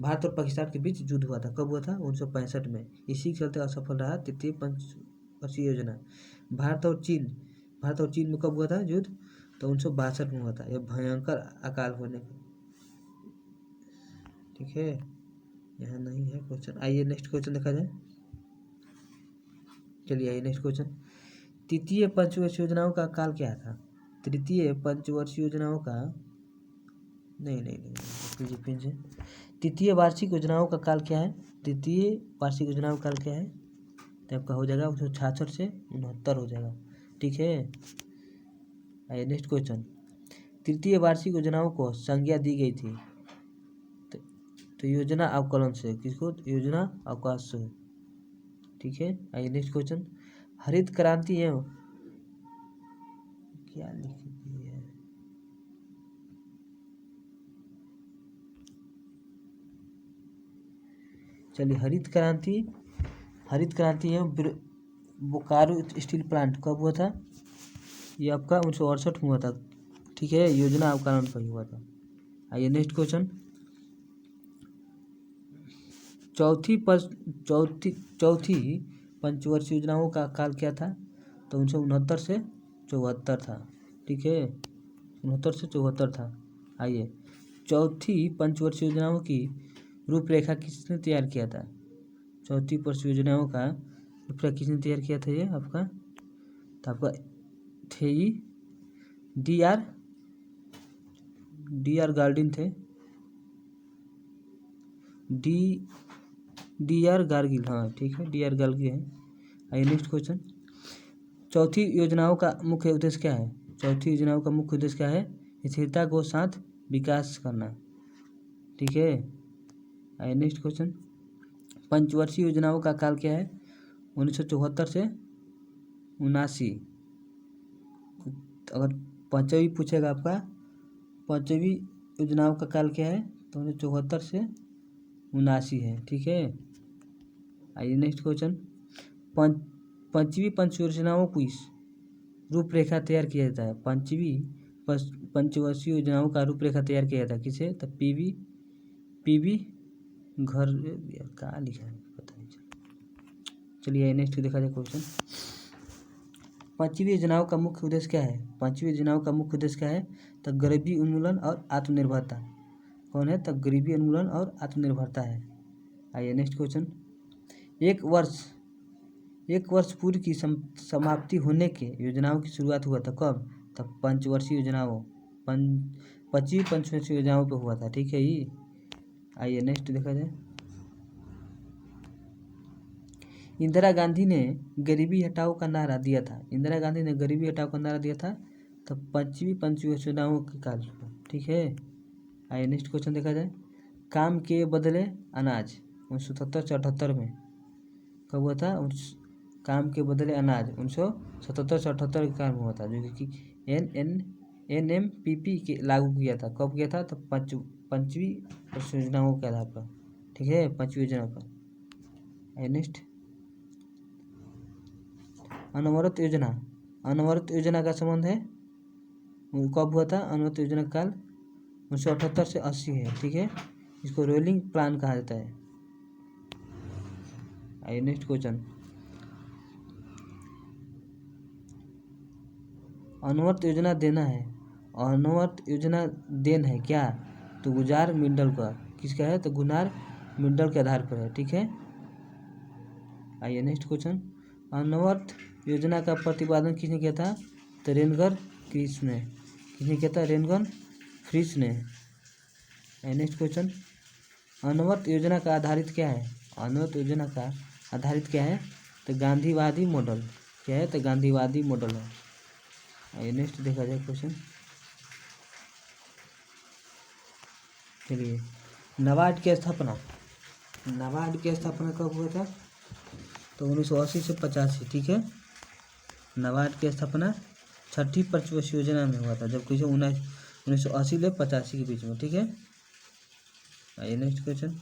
भारत और पाकिस्तान के बीच युद्ध हुआ था। कब हुआ था, 1965 में। इसी के चलते असफल रहा तृतीय पंचवर्षीय योजना। भारत और चीन में कब हुआ था युद्ध, तो 1962 में हुआ था। यह भयंकर अकाल होने का। ठीक है, यहाँ नहीं है क्वेश्चन। आइए नेक्स्ट क्वेश्चन देखा जाए। चलिए आइए नेक्स्ट क्वेश्चन। तृतीय पंचवर्षीय योजनाओं का काल क्या था, तृतीय पंचवर्षीय योजनाओं का नहीं तृतीय वार्षिक योजनाओं का काल क्या है, तृतीय वार्षिक योजनाओं का काल क्या है, तो आपका हो जाएगा 1966 से 69 हो जाएगा। ठीक है, आइए नेक्स्ट क्वेश्चन। तृतीय वार्षिक योजनाओं को संज्ञा दी गई थी तो योजना अवकलन से, किसको, योजना अवकाश से। ठीक है, आइए नेक्स्ट क्वेश्चन। हरित क्रांति एवं क्या लिखी है, चलिए हरित क्रांति एवं बोकारो स्टील प्लांट कब हुआ था, ये आपका 1968 में हुआ था। ठीक है, योजना अवकलन पर हुआ था। आइए नेक्स्ट क्वेश्चन। चौथी पंचवर्षीय योजनाओं का काल क्या था, तो 1969 से 74 था। ठीक है, 69 से 74 था। आइए, चौथी पंचवर्षीय योजनाओं की रूपरेखा किसने तैयार किया था, चौथी पंचवर्षीय योजनाओं का रूपरेखा किसने तैयार किया था, ये आपका, तो आपका थे डी आर गार्डिन थे, डी आर गार्गिल। हाँ ठीक है, डी आर गार्गिल है। आइए नेक्स्ट क्वेश्चन। चौथी योजनाओं का मुख्य उद्देश्य क्या है, चौथी योजनाओं का मुख्य उद्देश्य क्या है, स्थिरता को साथ विकास करना। ठीक है, आइए नेक्स्ट क्वेश्चन। पंचवर्षीय योजनाओं का काल क्या है, 1974 से 79। अगर पांचवी पूछेगा आपका, पांचवी योजनाओं का काल क्या है, तो 1974 से 79 है। ठीक है, आइए नेक्स्ट क्वेश्चन, पंचवीं पंच योजनाओं की रूपरेखा तैयार किया जाता है। पंचवर्षीय योजनाओं का रूपरेखा तैयार किया जाता है किसे? तो पीवी घर कहाँ लिखा है पता नहीं चला। चलिए नेक्स्ट देखा जाए क्वेश्चन, पांचवी योजनाओं का मुख्य उद्देश्य क्या है? पांचवी योजनाओं का मुख्य उद्देश्य क्या है? तो गरीबी उन्मूलन और आत्मनिर्भरता। कौन है? तो गरीबी उन्मूलन और आत्मनिर्भरता है। आइए नेक्स्ट क्वेश्चन, एक वर्ष पूर्व की समाप्ति होने के योजनाओं की शुरुआत हुआ था कब? तो पंचवर्षीय योजनाओं 25 पंचवर्षीय योजनाओं पे हुआ था। ठीक है ये। आइए नेक्स्ट देखा जाए, इंदिरा गांधी ने गरीबी हटाओ का नारा दिया था। इंदिरा गांधी ने गरीबी हटाओ का नारा दिया था तो पंचवीं पंचवर्षीय योजनाओं के काल में। ठीक है। आइए नेक्स्ट क्वेश्चन देखा जाए, काम के बदले अनाज 1977 में कब हुआ था? काम के बदले अनाज 1977 के काल में हुआ था, जो कि NMPP के लागू किया था। कब किया था? तो पंचवीं योजनाओं के आधार पर। ठीक है, पंचवीं योजना पर। आइए नेक्स्ट, अनवरत योजना। अनवरत योजना का संबंध है कब हुआ था? अनवरत योजना का काल 1978 से 80 है। ठीक है, इसको रोलिंग प्लान कहा जाता है। आइए नेक्स्ट क्वेश्चन, अनवरत योजना देना है। अनवरत योजना देन है क्या? तो गुजार मिंडल का। किसका है? तो गुनार मिंडल के आधार पर है। ठीक है। आइए नेक्स्ट क्वेश्चन, अनवरत योजना का प्रतिपादन किसने किया था? तो रेनगन क्रिस ने। किसने किया था? रेनगन क्रिस ने। नेक्स्ट क्वेश्चन, अनवरत योजना का आधारित क्या है? अनवरत योजना का आधारित क्या है? तो गांधीवादी मॉडल। क्या है? तो गांधीवादी मॉडल है। आइए नेक्स्ट देखा जाए क्वेश्चन, चलिए, नाबार्ड की स्थापना। नाबार्ड की स्थापना कब हुआ था? तो 1980 से 85। ठीक है, नाबार्ड की स्थापना छठी पंचवर्षीय योजना में हुआ था, जबकि 1980 से 85 के बीच में। ठीक है। आइए नेक्स्ट क्वेश्चन,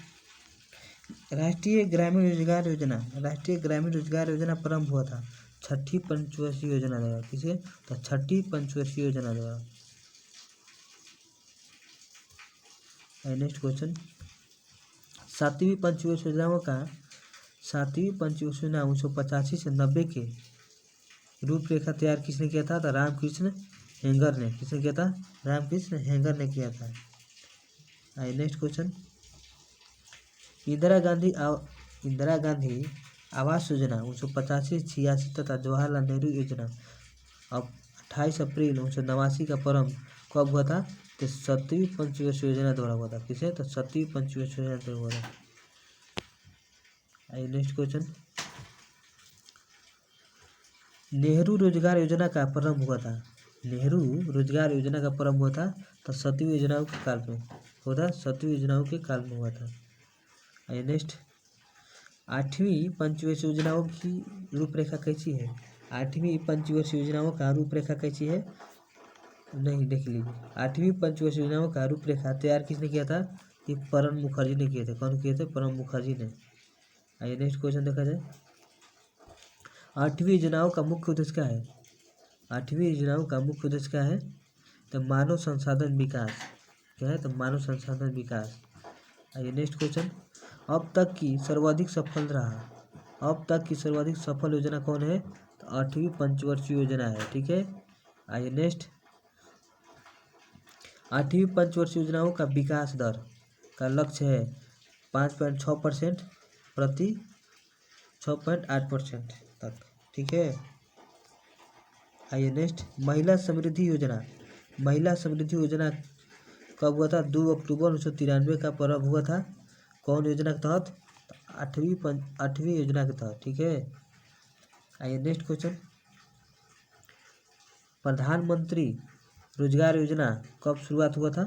राष्ट्रीय ग्रामीण रोजगार योजना। राष्ट्रीय ग्रामीण रोजगार योजना प्रारंभ हुआ था छठी पंचवर्षीय योजना द्वारा। किसे? तो छठी पंचवर्षीय योजना द्वारा। नेक्स्ट क्वेश्चन, सातवीं पंचवर्षीय योजनाओं का 1985 से 90 के रूपरेखा तैयार किसने किया था? तो रामकृष्ण हेंगर ने। किसने किया था? रामकृष्ण हेंगर ने किया था। आइए नेक्स्ट क्वेश्चन, इंदिरा गांधी आवास योजना 1985-86 तथा जवाहरलाल नेहरू योजना अब 28 अप्रैल 1989 का प्रारंभ कब हुआ था? तो 7वीं पंचवर्षीय योजना द्वारा हुआ था। किसे? तो 7वीं पंचवर्षीय योजना द्वारा हुआ था। आइए नेक्स्ट क्वेश्चन, नेहरू रोजगार योजना का प्रारंभ हुआ था। नेहरू रोजगार योजना का प्रारंभ हुआ था तो 7वीं योजनाओं के काल में हुआ था। 7वीं योजनाओं के काल में हुआ था। आइए नेक्स्ट, 8वीं पंचवर्षीय योजनाओं की रूपरेखा कैसी है? 8वीं पंचवर्षीय योजनाओं का रूपरेखा कैसी है? नहीं, देख लीजिए। 8वीं पंचवर्षीय योजनाओं का रूपरेखा तैयार किसने किया था? ये प्रणब मुखर्जी ने किए थे। कौन किए थे? प्रणब मुखर्जी ने। आइए नेक्स्ट क्वेश्चन देखा जाए, 8वीं योजनाओं का मुख्य उद्देश्य क्या है? 8वीं योजनाओं का मुख्य उद्देश्य क्या है? तो मानव संसाधन विकास। क्या है? तो मानव संसाधन विकास। आइए नेक्स्ट क्वेश्चन, अब तक की सर्वाधिक सफल योजना कौन है? तो 8वीं पंचवर्षीय योजना है। ठीक है। आइए नेक्स्ट, 8वीं पंचवर्षीय योजनाओं का विकास दर का लक्ष्य है 5.6% प्रति 6.8% तक। ठीक है। आइए नेक्स्ट, महिला समृद्धि योजना। महिला समृद्धि योजना कब हुआ था? 2 अक्टूबर 1993 का प्रारंभ हुआ था। कौन योजना के तहत? 8वीं योजना के तहत। ठीक है। आइए नेक्स्ट क्वेश्चन, प्रधानमंत्री रोजगार योजना कब शुरुआत हुआ था?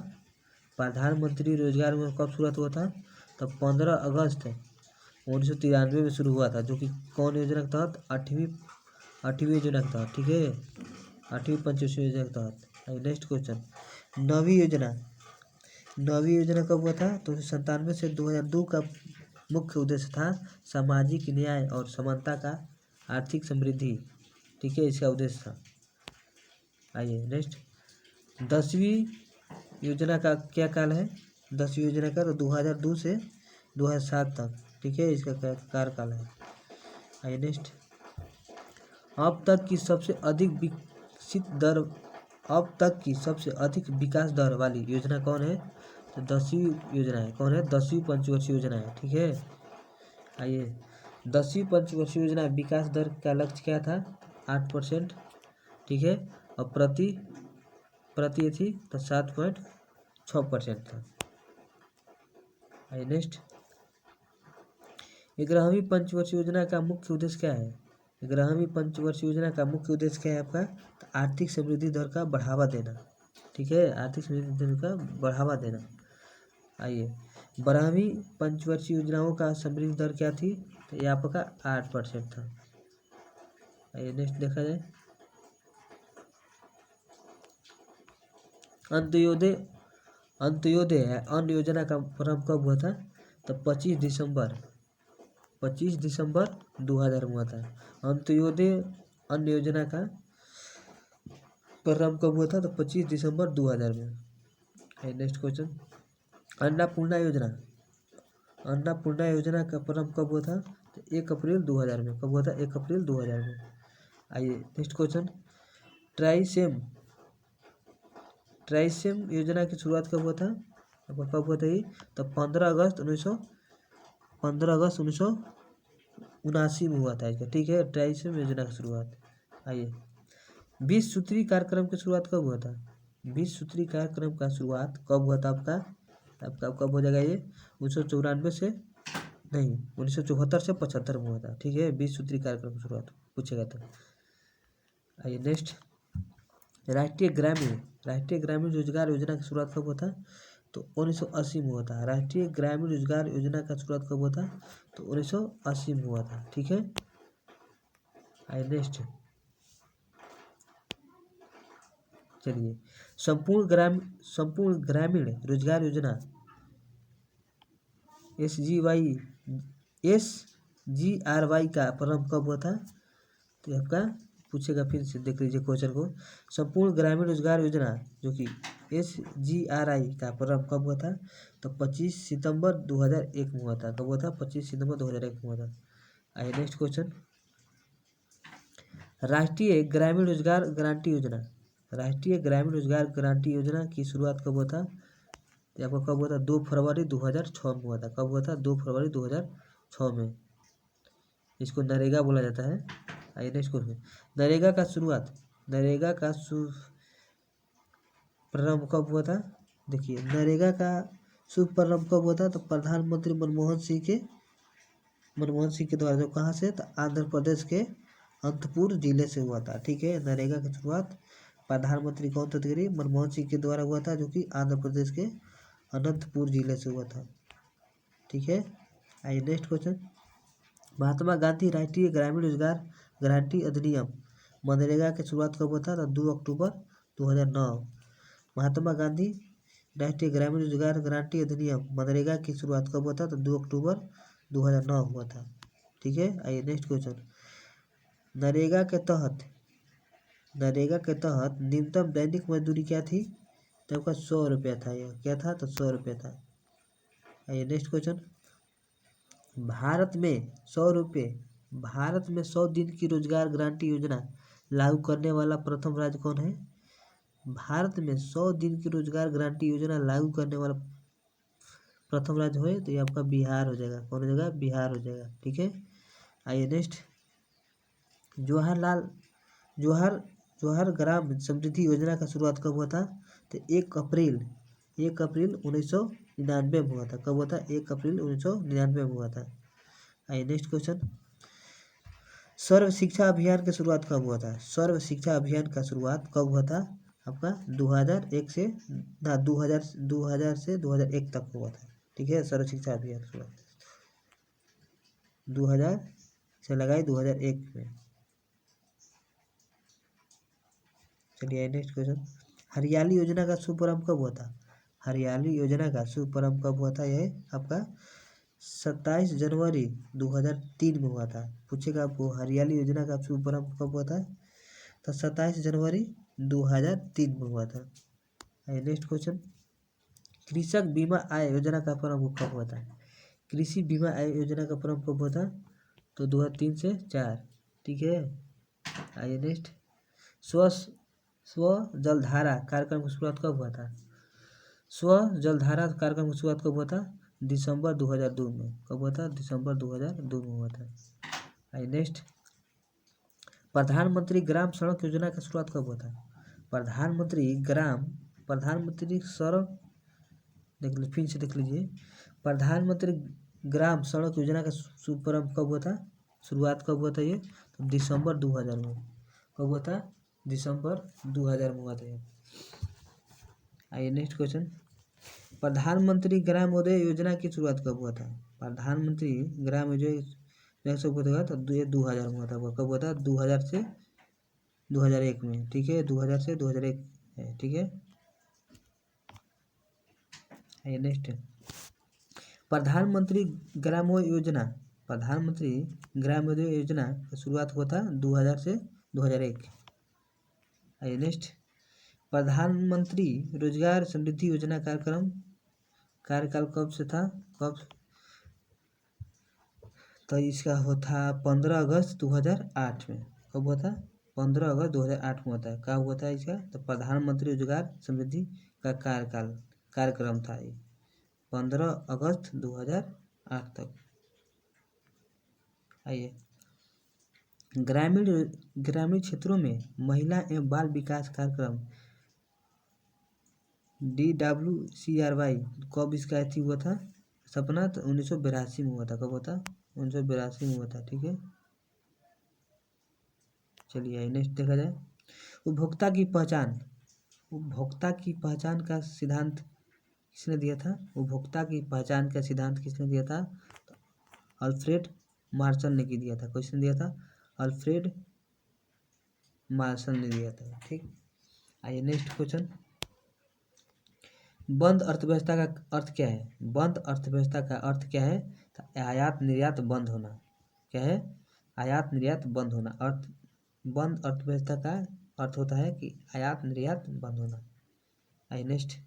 प्रधानमंत्री रोजगार योजना कब शुरुआत हुआ था? तो 15 अगस्त 1993 में शुरू हुआ था, जो कि कौन योजना के तहत? 8वीं योजना के तहत। ठीक है, 8वीं पंचवर्षीय योजना के तहत। नेक्स्ट क्वेश्चन, 9वीं योजना। 9वीं योजना कब हुआ था? तो 1997 से 2002 का मुख्य उद्देश्य था सामाजिक न्याय और समानता का आर्थिक समृद्धि। ठीक है, इसका उद्देश्य था। आइए नेक्स्ट, 10वीं योजना का क्या काल है? 10वीं योजना का तो 2002 से 2007 तक। ठीक है, इसका कार्यकाल है। आइए नेक्स्ट, अब तक की सबसे अधिक विकास दर वाली योजना कौन है? तो 10वीं योजना है। कौन है? 10वीं पंचवर्षीय योजना है। ठीक है, आइए 10वीं पंचवर्षीय योजना विकास दर का लक्ष्य क्या था? 8%। ठीक है, और प्रति थी तो 7.6% था। आइए नेक्स्ट, 11वीं पंचवर्षीय योजना का मुख्य उद्देश्य क्या है? 11वीं पंचवर्षीय योजना का मुख्य उद्देश्य क्या है आपका? तो आर्थिक समृद्धि दर का बढ़ावा देना। ठीक है, आर्थिक समृद्धि दर का बढ़ावा देना। आइए, 12वीं पंचवर्षीय योजनाओं का समृद्धि दर क्या थी? तो ये आपका 8% था। आइए नेक्स्ट देखा जाए, अंत्योदय अन्न योजना का प्रारंभ कब हुआ था? तो 25 दिसंबर 2000 में हुआ था। अंत्योदय अन्न योजना का प्रारंभ कब हुआ था? तो 25 दिसंबर 2000 में। नेक्स्ट क्वेश्चन, अन्नपूर्णा योजना का प्रारंभ कब हुआ था? तो 1 अप्रैल 2000 में। कब हुआ था? 1 अप्रैल 2000 में। आइए नेक्स्ट क्वेश्चन, ट्राइसेम योजना की शुरुआत कब हुआ था? कब हुआ था ये? तो 15 अगस्त 1979 में हुआ था इसका। ठीक है, ट्राइसेम योजना की शुरुआत। आइए, 20 सूत्री कार्यक्रम की शुरुआत कब हुआ था? 20 सूत्री कार्यक्रम का शुरुआत कब हुआ था आपका कब हो जाएगा ये? 1974 से नहीं, 1974 से 75 में हुआ था। ठीक है, 20 सूत्री कार्यक्रम की शुरुआत पूछेगा था। आइए नेक्स्ट, राष्ट्रीय ग्रामीण रोजगार योजना की शुरुआत कब हुआ था? तो 1980 में हुआ था। राष्ट्रीय ग्रामीण रोजगार योजना का शुरुआत कब हुआ था? तो 1980 में हुआ था। ठीक है, आइए नेक्स्ट, चलिए, संपूर्ण ग्रामीण रोजगार योजना SGRY का प्रारंभ कब हुआ था? तो आपका पूछेगा, फिर से देख लीजिए क्वेश्चन को। संपूर्ण ग्रामीण रोजगार योजना जो कि SGRY का प्रारंभ कब हुआ था? तो 25 सितंबर 2001 में हुआ था। कब हुआ था? 25 सितंबर 2001 में हुआ था। आइए नेक्स्ट क्वेश्चन, राष्ट्रीय ग्रामीण रोजगार गारंटी योजना की शुरुआत कब हुआ था? तो आपका कब हुआ था? 2 फरवरी 2006 में हुआ था। कब हुआ था? 2 फरवरी 2006 में। इसको नरेगा बोला जाता है। आइए नेक्स्ट क्वेश्चन, नरेगा का प्रारंभ कब हुआ था? देखिए, नरेगा का शुभ प्रारंभ कब हुआ था? तो प्रधानमंत्री मनमोहन सिंह के द्वारा। जो कहाँ से? तो आंध्र प्रदेश के अनंतपुर जिले से हुआ था। ठीक है, नरेगा की शुरुआत प्रधानमंत्री कौन थे? मनमोहन सिंह के द्वारा हुआ था, जो कि आंध्र प्रदेश के अनंतपुर जिले से हुआ था। ठीक है, आइए नेक्स्ट क्वेश्चन, महात्मा गांधी राष्ट्रीय ग्रामीण रोजगार गारंटी अधिनियम मनरेगा की शुरुआत कब हुआ था? तो 2 अक्टूबर 2009। महात्मा गांधी राष्ट्रीय ग्रामीण रोजगार गारंटी अधिनियम मनरेगा की शुरुआत कब हुआ था? तो 2 अक्टूबर 2009 हुआ था। ठीक है, आइए नेक्स्ट क्वेश्चन, नरेगा के तहत न्यूनतम दैनिक मजदूरी क्या थी? तो आपका 100 रुपया था। यह क्या था? तो 100 रुपया था। आइए नेक्स्ट क्वेश्चन, भारत में 100 दिन की रोजगार गारंटी योजना लागू करने वाला प्रथम राज्य कौन है? भारत में 100 दिन की रोजगार गारंटी योजना लागू करने वाला प्रथम राज्य है तो ये आपका बिहार हो जाएगा। कौन हो जाएगा? बिहार हो जाएगा। ठीक है, आइए नेक्स्ट, जवाहर ग्राम समृद्धि योजना का शुरुआत कब हुआ था? तो 1 अप्रैल 1999 में हुआ था। कब हुआ था? 1 अप्रैल 1999 में हुआ था। आइए नेक्स्ट क्वेश्चन, सर्व शिक्षा अभियान की शुरुआत कब हुआ था? सर्व शिक्षा अभियान का शुरुआत कब हुआ था? आपका 2000 से 2001 तक हुआ था। ठीक है, सर्व शिक्षा अभियान की शुरुआत 2000 से लगाई 2001 में। चलिए नेक्स्ट क्वेश्चन, हरियाली योजना का शुभारंभ कब हुआ था? हरियाली योजना का शुभारंभ कब हुआ था? यह आपका 27 जनवरी 2003 में हुआ था। पूछेगा आपको हरियाली योजना का शुभारंभ कब हुआ था, तो 27 जनवरी 2003 में हुआ था। नेक्स्ट क्वेश्चन, कृषक बीमा आय योजना का प्रारंभ कब हुआ था। कृषि बीमा आय योजना का प्रारंभ कब हुआ था, तो 2003 से 4। ठीक है, आइए नेक्स्ट, स्व जलधारा कार्यक्रम की शुरुआत कब हुआ था। स्व जलधारा कार्यक्रम की शुरुआत कब हुआ था, दिसंबर 2002 में। कब हुआ था, दिसंबर 2002 में हुआ था। आइए नेक्स्ट, प्रधानमंत्री ग्राम सड़क योजना की शुरुआत कब हुआ था। प्रधानमंत्री सड़क, देख लीजिए, फिर से देख लीजिए, प्रधानमंत्री ग्राम सड़क योजना का शुभारंभ कब हुआ था, शुरुआत कब हुआ था ये, तो दिसंबर 2000 में। कब हुआ था, दिसंबर 2000 में हुआ था ये। आइए नेक्स्ट क्वेश्चन, प्रधानमंत्री ग्रामोदय योजना की शुरुआत कब हुआ था। प्रधानमंत्री ग्रामोदय योजना कब हुआ था, तो ये 2000 में हुआ था। कब हुआ था, 2000 से 2001 में। ठीक है, 2000 से 2001 है। ठीक है, आइए नेक्स्ट, प्रधानमंत्री ग्रामोदय योजना की शुरुआत हुआ था 2000 से 2001। आइए नेक्स्ट, प्रधानमंत्री रोजगार समृद्धि योजना कार्यकाल कब से था, कब, तो इसका हुआ था 15 अगस्त 2008 में। कब हुआ था, 15 अगस्त 2008 में होता है। कब हुआ था इसका, तो प्रधानमंत्री रोजगार समृद्धि का कार्यक्रम था ये 15 अगस्त 2008 तक। आइए, ग्रामीण क्षेत्रों में महिला एवं बाल विकास कार्यक्रम DWCRY कब इसका अथी हुआ था, सपना, तो 1982 में हुआ था। कब हुआ था, 1982 में हुआ था। ठीक है, चलिए नेक्स्ट देखा जाए, उपभोक्ता की पहचान का सिद्धांत किसने दिया था। उपभोक्ता की पहचान का सिद्धांत किसने दिया था, तो अल्फ्रेड मार्शल ने दिया था। किसने दिया था, अल्फ्रेड मार्शल ने दिया था। ठीक, आइए नेक्स्ट क्वेश्चन, बंद अर्थव्यवस्था का अर्थ क्या है। बंद अर्थव्यवस्था का अर्थ क्या है, तो आयात निर्यात बंद होना। क्या है, आयात निर्यात बंद होना। बंद अर्थव्यवस्था का अर्थ होता है कि आयात निर्यात बंद होना। आइए नेक्स्ट,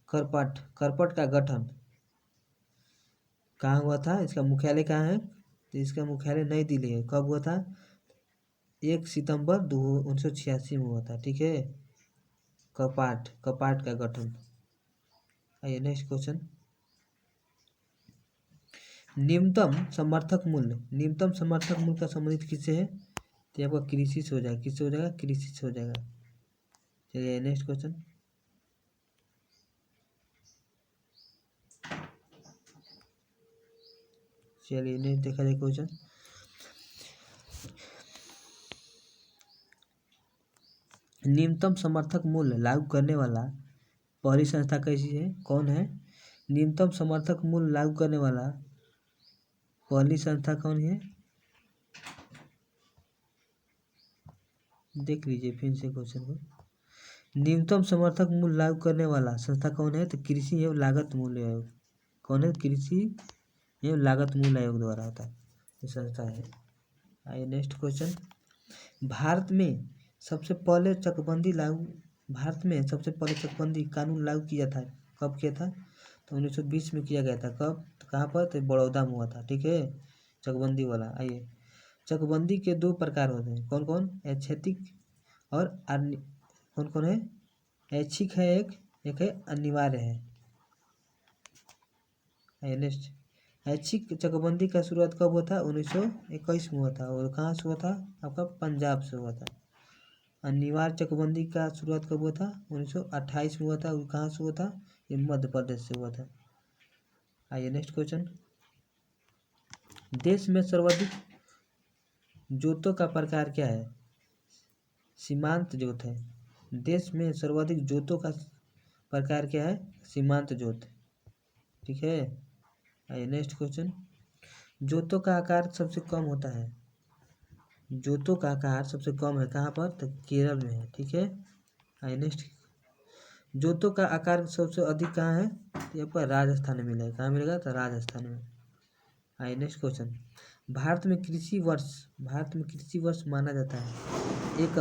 करपट का गठन कहाँ हुआ था, इसका मुख्यालय कहाँ है, तो इसका मुख्यालय नई दिल्ली है। कब हुआ था, 1 सितंबर 1986 में हुआ था। ठीक है, कपाट का गठन। आइए नेक्स्ट क्वेश्चन, न्यूनतम समर्थक मूल्य का संबंधित किससे है, तो आपका कृषि से हो जाएगा। किससे हो जाएगा, कृषि से हो जाएगा। चलिए नेक्स्ट क्वेश्चन, चलिए नेक्स्ट देखा जाए क्वेश्चन, न्यूनतम समर्थक मूल्य लागू करने वाला पहली संस्था कैसी है, कौन है। न्यूनतम समर्थक मूल्य लागू करने वाला पहली संस्था कौन है, देख लीजिए फिर से क्वेश्चन को। न्यूनतम समर्थक मूल्य लागू करने वाला संस्था कौन है, तो कृषि एवं लागत मूल्य आयोग। कौन है, कृषि एवं लागत मूल्य आयोग द्वारा होता है, ये संस्था है। आइए नेक्स्ट क्वेश्चन, भारत में सबसे पहले चकबंदी कानून लागू किया था, कब किया था, तो 1920 में किया गया था। कब, तो कहाँ पर, तो बड़ौदा में हुआ था। ठीक है, चकबंदी वाला। आइए, चकबंदी के 2 प्रकार होते हैं, कौन कौन, ऐच्छिक और कौन कौन है, ऐच्छिक है एक है अनिवार्य है। आइए नेक्स्ट, ऐच्छिक चकबंदी का शुरुआत कब हुआ था, 1921 में हुआ था। और कहाँ से हुआ था, आपका पंजाब से हुआ था। अनिवार्य चकबंदी का शुरुआत कब हुआ था, 1928 में हुआ था। और कहाँ से हुआ था, ये मध्य प्रदेश से हुआ था। आइए नेक्स्ट क्वेश्चन, देश में सर्वाधिक जोतों का प्रकार क्या है, सीमांत जोत है। देश में सर्वाधिक जोतों का प्रकार क्या है, सीमांत जोत। ठीक है, आइए नेक्स्ट क्वेश्चन, जोतों का आकार सबसे कम होता है। जोतों का आकार सबसे कम है कहाँ पर, तो केरल में है। ठीक है, आइए नेक्स्ट, जोतों का आकार सबसे अधिक कहाँ है? तो आपका राजस्थान में मिलेगा। कहाँ मिलेगा? तो राजस्थान में। आइए नेक्स्ट क्वेश्चन। भारत में कृषि वर्ष माना जाता है 1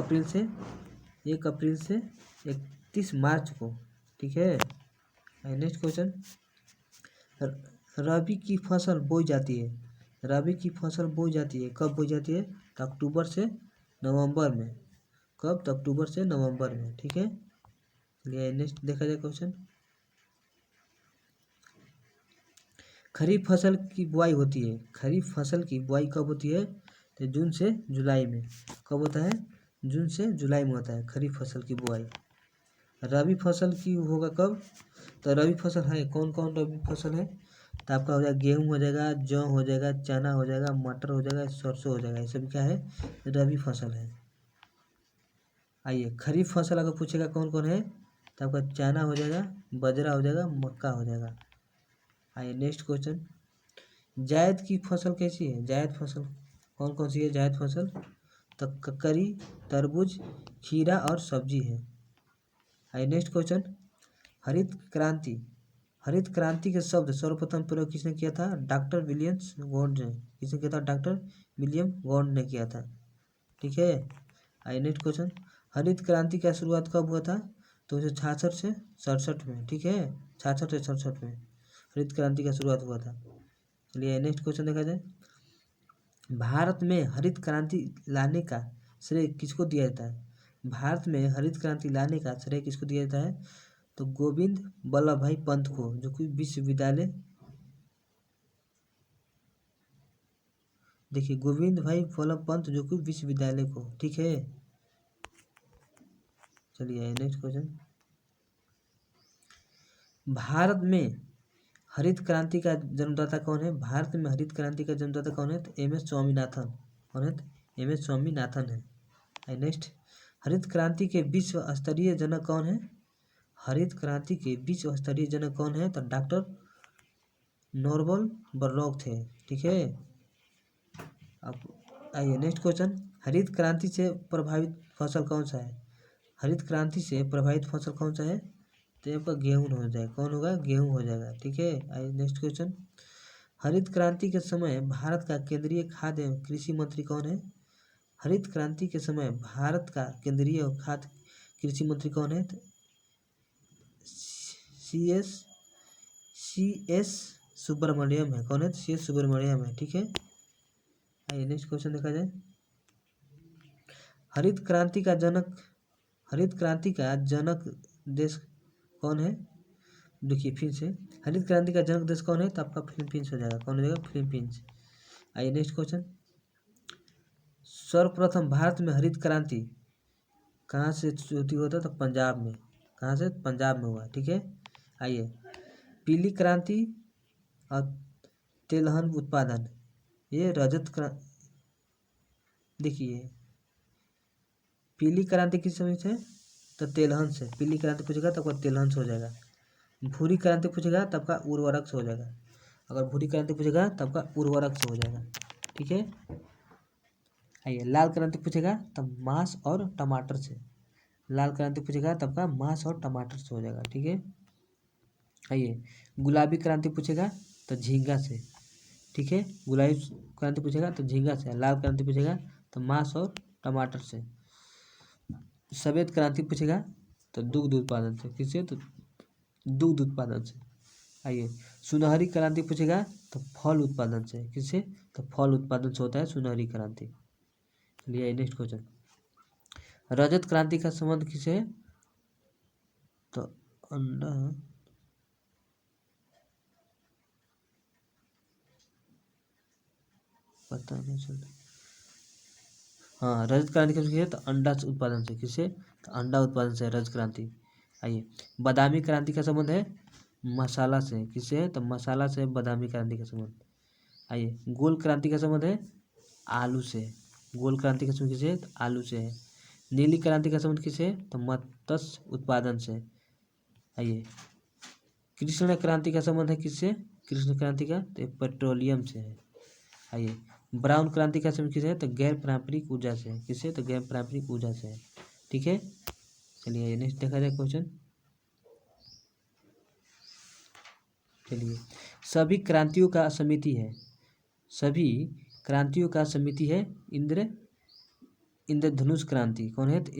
अप्रैल से 31 मार्च को। ठीक है। आइए नेक्स्ट क्वेश्चन। रबी की फसल बोई जाती है। कब बोई जाती है? तो अक्टूबर से नवंबर में। कब? तो अक्टूबर से नवंबर में। ठीक है। चलिए नेक्स्ट देखा जाए क्वेश्चन। खरीफ फसल की बुआई होती है। खरीफ फसल की बुआई कब होती है? तो जून से जुलाई में। कब होता है? जून से जुलाई में होता है खरीफ फसल की बुआई। रबी फसल की होगा कब? तो रबी फसल है कौन कौन रबी फसल है? तो आपका हो जाएगा गेहूँ हो जाएगा, जौ हो जाएगा, चना हो जाएगा, मटर हो जाएगा, सरसों हो जाएगा। ये सब क्या है? रबी फसल है। आइए खरीफ फसल अगर पूछेगा कौन कौन है तो आपका चना हो जाएगा, बाजरा हो जाएगा, मक्का हो जाएगा। आइए नेक्स्ट क्वेश्चन। जायद की फसल कैसी है? जायद फसल कौन कौन सी है? जायद फसल तो ककड़ी, तरबूज, खीरा और सब्जी है। आइए नेक्स्ट क्वेश्चन। हरित क्रांति के शब्द सर्वप्रथम प्रयोग किसने किया था? डॉक्टर विलियम गॉन्ड ने। किसने किया था? डॉक्टर विलियम गॉन्ड ने किया था। ठीक है। आइए नेक्स्ट क्वेश्चन। हरित क्रांति का शुरुआत कब हुआ था? तो 1966 से 67 में। ठीक है। 66 से 67 में हरित क्रांति का शुरुआत हुआ था। चलिए नेक्स्ट क्वेश्चन देखा जाए। भारत में हरित क्रांति लाने का श्रेय किसको दिया जाता है? भारत में हरित क्रांति लाने का श्रेय किसको दिया जाता है? तो गोविंद बल्लभ भाई पंत को, जो कि विश्वविद्यालय, देखिए गोविंद भाई वल्लभ पंत जो कि विश्वविद्यालय को। ठीक है। चलिए नेक्स्ट क्वेश्चन। भारत में हरित क्रांति का जन्मदाता कौन है? भारत में हरित क्रांति का जन्मदाता कौन है? तो एम एस स्वामीनाथन। कौन है? एम एस स्वामीनाथन है। नेक्स्ट। हरित क्रांति के विश्व स्तरीय जनक कौन है? हरित क्रांति के विश्व स्तरीय जनक कौन है? तो डॉक्टर नॉर्मन बोरलॉग थे। ठीक है। अब आइए नेक्स्ट क्वेश्चन। हरित क्रांति से प्रभावित फसल कौन सा है? हरित क्रांति से प्रभावित फसल कौन सा है? तो आपका गेहूँ हो जाएगा। कौन होगा? गेहूँ हो जाएगा। ठीक है। आइए नेक्स्ट क्वेश्चन। हरित क्रांति के समय भारत का केंद्रीय खाद्य एवं कृषि मंत्री कौन है? हरित क्रांति के समय भारत का केंद्रीय खाद्य कृषि मंत्री कौन है? सी एस सुब्रमण्यम है। कौन है? सी एस सुब्रमण्यम है। ठीक है। आइए नेक्स्ट क्वेश्चन देखा जाए। हरित क्रांति का जनक देश कौन है? देखिए फिर से, हरित क्रांति का जनक देश कौन है? तो आपका फिलीपींस हो जाएगा। कौन हो जाएगा? फिलीपींस। आइए नेक्स्ट क्वेश्चन। सर्वप्रथम भारत में हरित क्रांति कहाँ से शुरू होता? तो पंजाब में। कहाँ से? पंजाब में हुआ। ठीक है। आइए पीली क्रांति और तेलहन उत्पादन, ये रजत क्रांति। देखिए पीली क्रांति किस समय से? तो तेलहन से। पीली क्रांति पूछेगा तो आपका तेलहन से हो जाएगा। भूरी क्रांति पूछेगा तब का उर्वरक से हो जाएगा। अगर भूरी क्रांति पूछेगा तब का उर्वरक से हो जाएगा। ठीक है। आइए लाल क्रांति पूछेगा तब मांस और टमाटर से। लाल क्रांति पूछेगा तब का मांस और टमाटर से हो जाएगा। ठीक है। आइए गुलाबी क्रांति पूछेगा तो झींगा से। ठीक है। गुलाबी क्रांति पूछेगा तो झींगा से। लाल क्रांति पूछेगा तो मांस और टमाटर से। सफेद क्रांति पूछेगा तो दुग्ध उत्पादन से। किससे? तो दुग्ध उत्पादन से। आइए सुनहरी क्रांति पूछेगा तो फल उत्पादन से। किससे? तो फल उत्पादन से होता है सुनहरी क्रांति। चलिए नेक्स्ट क्वेश्चन। रजत क्रांति का संबंध किसे है? तो अंडा, पता नहीं चलता। हाँ रजत क्रांति किससे है? तो अंडा उत्पादन से। किससे? तो अंडा उत्पादन से रजत क्रांति। आइए बादामी क्रांति का संबंध है मसाला से। किससे है? तो मसाला से बादामी क्रांति का संबंध। आइए गोल क्रांति का संबंध है आलू से। गोल क्रांति का संबंध किससे है? तो आलू से है। नीली क्रांति का संबंध किससे है? तो मत्स्य उत्पादन से। आइए कृष्ण क्रांति का संबंध है किससे? कृष्ण क्रांति का तो पेट्रोलियम से है। आइए ब्राउन क्रांति का संबंध किससे है? तो गैर पारंपरिक ऊर्जा से है। किससे? तो गैर पारंपरिक ऊर्जा से है। ठीक है। चलिए नेक्स्ट देखा जाए क्वेश्चन। चलिए, सभी क्रांतियों का समिति है, सभी क्रांतियों का समिति है इंद्रधनुष क्रांति। कौन है? तो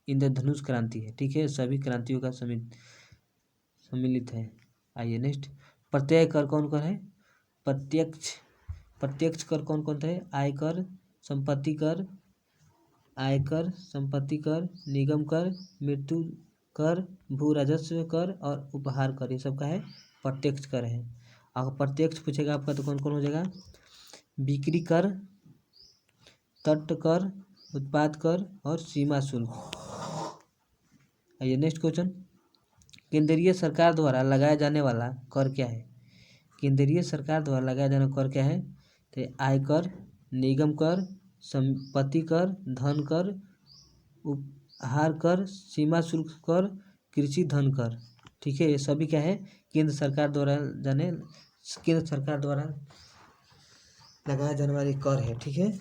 इंद्रधनुष क्रांति है। ठीक है, सभी क्रांतियों का सम्मिलित है। आइए नेक्स्ट, प्रत्यय कर कौन कौन है? प्रत्यक्ष कर कौन कौन है? आयकर, संपत्ति कर, निगम कर, मृत्यु कर, भू राजस्व कर और उपहार कर, ये सब का है प्रत्यक्ष कर है। अगर प्रत्यक्ष पूछेगा आपका तो कौन कौन हो जाएगा? बिक्री कर, तट कर, उत्पाद कर और सीमा शुल्क। आइए नेक्स्ट क्वेश्चन, केंद्रीय सरकार द्वारा लगाया जाने वाला कर क्या है? केंद्रीय सरकार द्वारा लगाया जाने वाला कर क्या है? तो आयकर, निगम कर, संपत्ति कर, धन कर, उपहार कर, सीमा शुल्क कर, कृषि धन कर। ठीक है, ये सभी क्या है? केंद्र सरकार द्वारा लगाया जाने वाली कर है। ठीक है,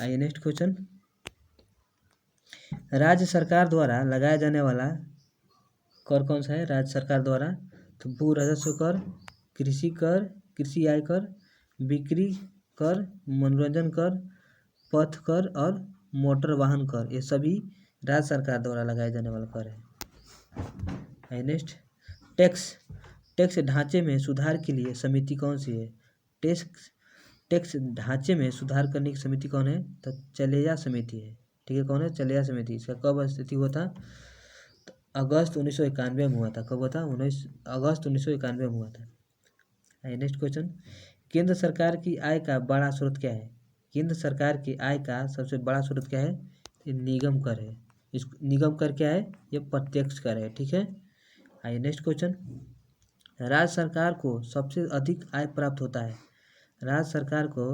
आइए नेक्स्ट क्वेश्चन, राज्य सरकार द्वारा लगाया जाने वाला कर कौन सा है? राज्य सरकार द्वारा तो भू राजस्व कर, कृषि आय कर, बिक्री कर, मनोरंजन कर, पथ कर और मोटर वाहन कर, ये सभी राज्य सरकार द्वारा लगाए जाने वाला कर है। नेक्स्ट, टैक्स ढांचे में सुधार के लिए समिति कौन सी है? टैक्स ढांचे में सुधार करने की समिति कौन है? तो चलेया समिति है। ठीक है, कौन है? चलेया समिति। इसका कब अस्तित्व हुआ था? तो अगस्त 1991 में हुआ था। कब हुआ था? अगस्त 1991 में हुआ था। नेक्स्ट क्वेश्चन, केंद्र सरकार की आय का बड़ा स्रोत क्या है? केंद्र सरकार की आय का सबसे बड़ा स्रोत क्या है? ये निगम कर है। इस निगम कर क्या है? ये प्रत्यक्ष कर है। ठीक है, आइए नेक्स्ट क्वेश्चन, राज्य सरकार को सबसे अधिक आय प्राप्त होता है? राज्य सरकार को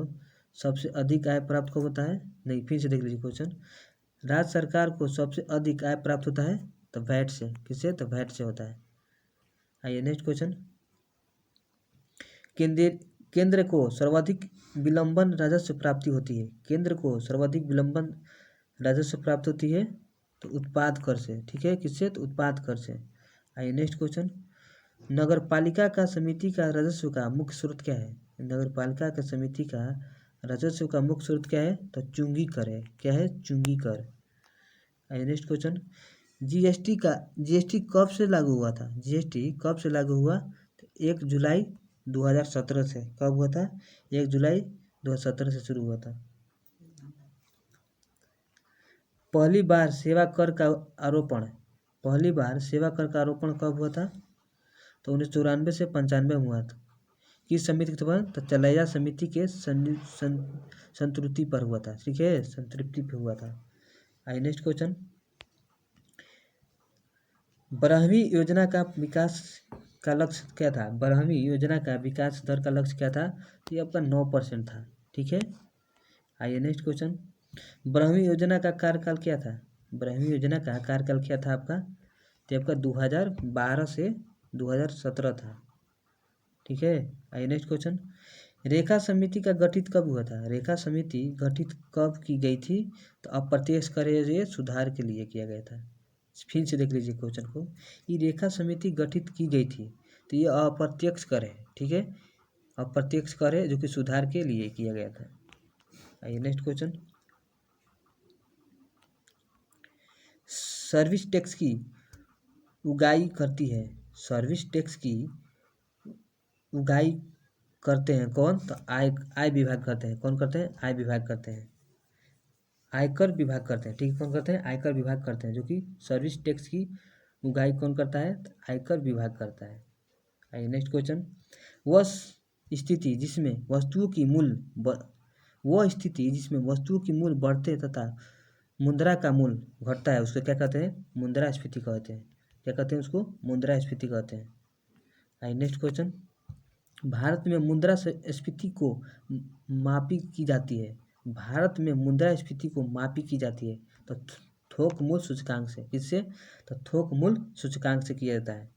सबसे अधिक आय प्राप्त कब होता है? नहीं, फिर से देख लीजिए क्वेश्चन, राज्य सरकार को सबसे अधिक आय प्राप्त होता है तो वैट से। किससे? तो वैट से होता है। आइए नेक्स्ट क्वेश्चन, केंद्र को सर्वाधिक विलंबन राजस्व प्राप्ति होती है? केंद्र को सर्वाधिक विलंबन राजस्व प्राप्त होती है तो उत्पाद कर से। ठीक है, किससे? तो उत्पाद कर से। आइए नेक्स्ट क्वेश्चन, नगर पालिका का समिति का राजस्व का मुख्य स्रोत क्या है? नगर पालिका का समिति का राजस्व का मुख्य स्रोत क्या है? तो चुंगी कर है। क्या है? चुंगी कर। आइए नेक्स्ट क्वेश्चन, जीएसटी कब से लागू हुआ था? जीएसटी कब से लागू हुआ? तो 1 जुलाई 2017 से। कब हुआ था? 1 जुलाई 2017 से शुरू हुआ था। पहली बार सेवा कर का आरोपण कब हुआ था? तो 1994 से 95 में हुआ था। किस समिति के तहत? तो चलेया समिति के संतृप्ति पर हुआ था। ठीक है, संतृप्ति पर हुआ था। आइए नेक्स्ट क्वेश्चन, 12वीं योजना का विकास का लक्ष्य क्या था? 12वीं योजना का विकास दर का लक्ष्य क्या था? तो ये आपका 9% था। ठीक है, आइए नेक्स्ट क्वेश्चन, 12वीं योजना का कार्यकाल क्या था? 12वीं योजना का कार्यकाल क्या था आपका? तो आपका 2012 से 2017 था। ठीक है, आइए नेक्स्ट क्वेश्चन, रेखा समिति का गठित कब हुआ था? रेखा समिति गठित कब की गई थी? तो अप्रत्यक्ष कर सुधार के लिए किया गया था। फिर से देख लीजिए क्वेश्चन को, ये रेखा समिति गठित की गई थी तो ये अप्रत्यक्ष कर है। ठीक है, अप्रत्यक्ष कर है जो कि सुधार के लिए किया गया था। आइए नेक्स्ट क्वेश्चन, सर्विस टैक्स की उगाही करती है? सर्विस टैक्स की उगाही करते हैं कौन? तो आय विभाग करते हैं। कौन करते हैं? आय विभाग करते हैं, आयकर विभाग करते हैं। ठीक है, कौन करते हैं? आयकर विभाग करते हैं। जो कि सर्विस टैक्स की उगाही कौन करता है? तो आयकर विभाग करता है। आइए नेक्स्ट क्वेश्चन, वह स्थिति जिसमें वस्तुओं की मूल्य बढ़ते तथा मुद्रा का मूल्य घटता है उसको क्या कहते हैं? मुद्रास्फीति कहते हैं। क्या कहते हैं उसको? मुद्रास्फीति कहते हैं। आइए नेक्स्ट क्वेश्चन, भारत में मुद्रास्फीति को मापी की जाती है? भारत में मुद्रास्फीति को मापी की जाती है तो थोक मूल्य सूचकांक से। किससे? तो थोक मूल्य सूचकांक से किया जाता है।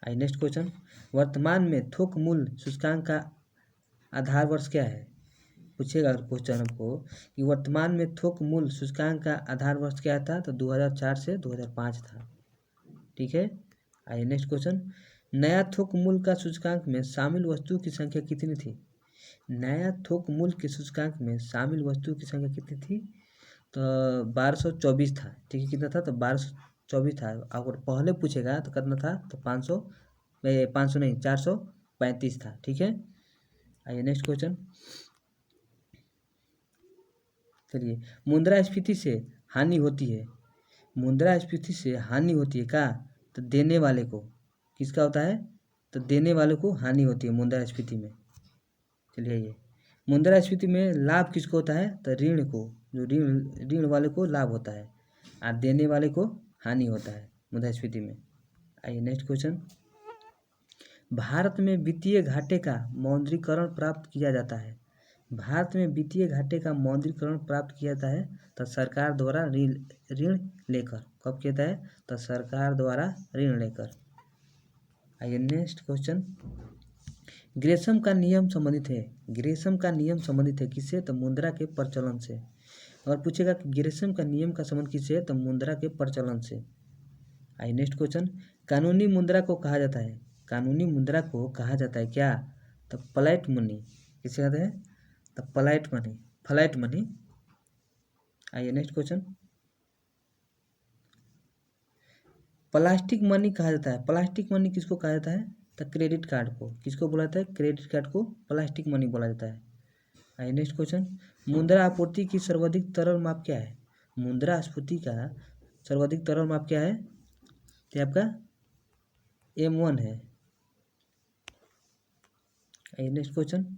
आइए नेक्स्ट क्वेश्चन, वर्तमान में थोक मूल्य सूचकांक का आधार वर्ष क्या है? पूछेगा क्वेश्चन आपको कि वर्तमान में थोक मूल्य सूचकांक का आधार वर्ष क्या था? तो 2004 से 2005 था। ठीक है, आइए नेक्स्ट क्वेश्चन, नया थोक मूल्य का सूचकांक में शामिल वस्तुओं की संख्या कितनी थी? नया थोक मूल्य के सूचकांक में शामिल वस्तुओं की संख्या कितनी थी? तो 1224 था। ठीक है, कितना था? तो 1224 था। अगर पहले पूछेगा तो कितना था? तो 500 नहीं, 435 था। ठीक है, आइए नेक्स्ट क्वेश्चन। चलिए, मुद्रास्फीति से हानि होती है। मुद्रास्फीति से हानि होती है का? तो देने वाले को। किसका होता है? तो देने वाले को हानि होती है मुद्रास्फीति में। चलिए, ये मुद्रास्फीति में लाभ किसको होता है? तो ऋण को, जो ऋण वाले को लाभ होता है और देने वाले को हानि होता है मुद्रास्फीति में। आइए नेक्स्ट क्वेश्चन। भारत में वित्तीय घाटे का मौद्रीकरण प्राप्त किया जाता है। भारत में वित्तीय घाटे का मौद्रीकरण प्राप्त किया जाता है तो सरकार द्वारा ऋण लेकर। कब किया जाता है? तो सरकार द्वारा ऋण लेकर। आइए नेक्स्ट क्वेश्चन। ग्रेशम का नियम संबंधित है। ग्रेशम का नियम संबंधित है किससे? तो मुद्रा के प्रचलन से। और पूछेगा कि ग्रेशम का नियम का संबंध किससे है? तो मुद्रा के प्रचलन से। आइए नेक्स्ट क्वेश्चन। कानूनी मुद्रा को कहा जाता है। कानूनी मुद्रा को कहा जाता है क्या? तो प्लेट मनी। किसे कहते हैं? तो प्लेट मनी, फ्लैट मनी। आइए नेक्स्ट क्वेश्चन। प्लास्टिक मनी कहा जाता है। प्लास्टिक मनी किसको कहा जाता है? तो क्रेडिट कार्ड को। किसको बोला जाता है? क्रेडिट कार्ड को प्लास्टिक मनी बोला जाता है। आइए नेक्स्ट क्वेश्चन। मुद्रा आपूर्ति की सर्वाधिक तरल माप क्या है? मुद्रा आपूर्ति का सर्वाधिक तरल माप क्या है? तो आपका M1 है। आइए नेक्स्ट क्वेश्चन।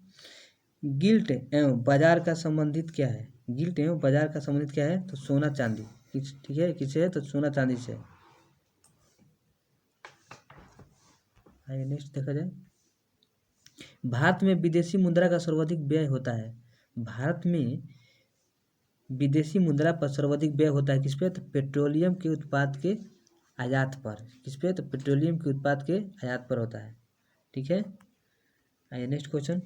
गिल्ट एवं बाजार का संबंधित क्या है? गिल्ट एवं बाजार का संबंधित क्या है? तो सोना चांदी। ठीक है, किससे है? तो सोना चांदी से। आइए नेक्स्ट देखा जाए। भारत में विदेशी मुद्रा का सर्वाधिक व्यय होता है। भारत में विदेशी मुद्रा पर सर्वाधिक व्यय होता है किस पे? तो पेट्रोलियम के उत्पाद के आयात पर। किस पे? तो पेट्रोलियम के उत्पाद के आयात पर होता है। ठीक है, आइए नेक्स्ट क्वेश्चन।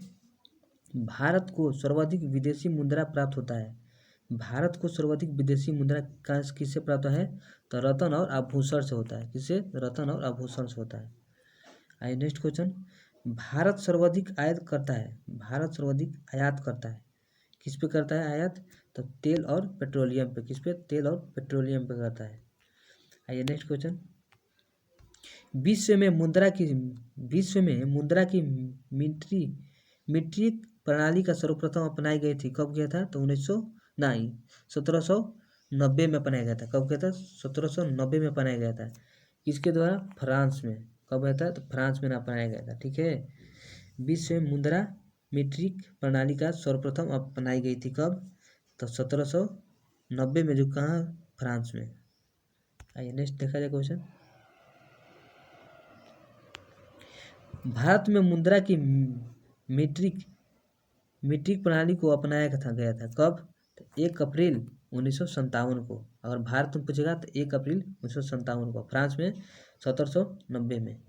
भारत को सर्वाधिक विदेशी मुद्रा प्राप्त होता है। भारत को सर्वाधिक विदेशी मुद्रा का किससे प्राप्त है? तो रत्न और आभूषण से होता है। किससे? रत्न और आभूषण से होता है। आइए नेक्स्ट क्वेश्चन। भारत सर्वाधिक आयात करता है। भारत सर्वाधिक आयात करता है। किस पे करता है आयात? तो तेल और पेट्रोलियम पे। किस पे? तेल और पेट्रोलियम पे करता है। आइए नेक्स्ट क्वेश्चन। विश्व में मुद्रा की मीट्रिक प्रणाली का सर्वप्रथम अपनाई गई थी। कब किया था? तो 1790 में अपनाया गया था। कब किया था? 1790 में अपनाया गया था। किसके द्वारा? फ्रांस में। कब आया था? तो फ्रांस में अपनाया गया था। ठीक है, विश्व में मुद्रा मीट्रिक प्रणाली का सर्वप्रथम अपनाई गई थी। कब? तो 1790 में, जो कहाँ? फ्रांस में। आइए नेक्स्ट देखा जाए क्वेश्चन। भारत में मुद्रा की मीट्रिक प्रणाली को अपनाया गया था। कब? तो 1 अप्रैल 1957 को। अगर भारत में पूछेगा तो 1 अप्रैल 1957 को। फ्रांस में 1790 में।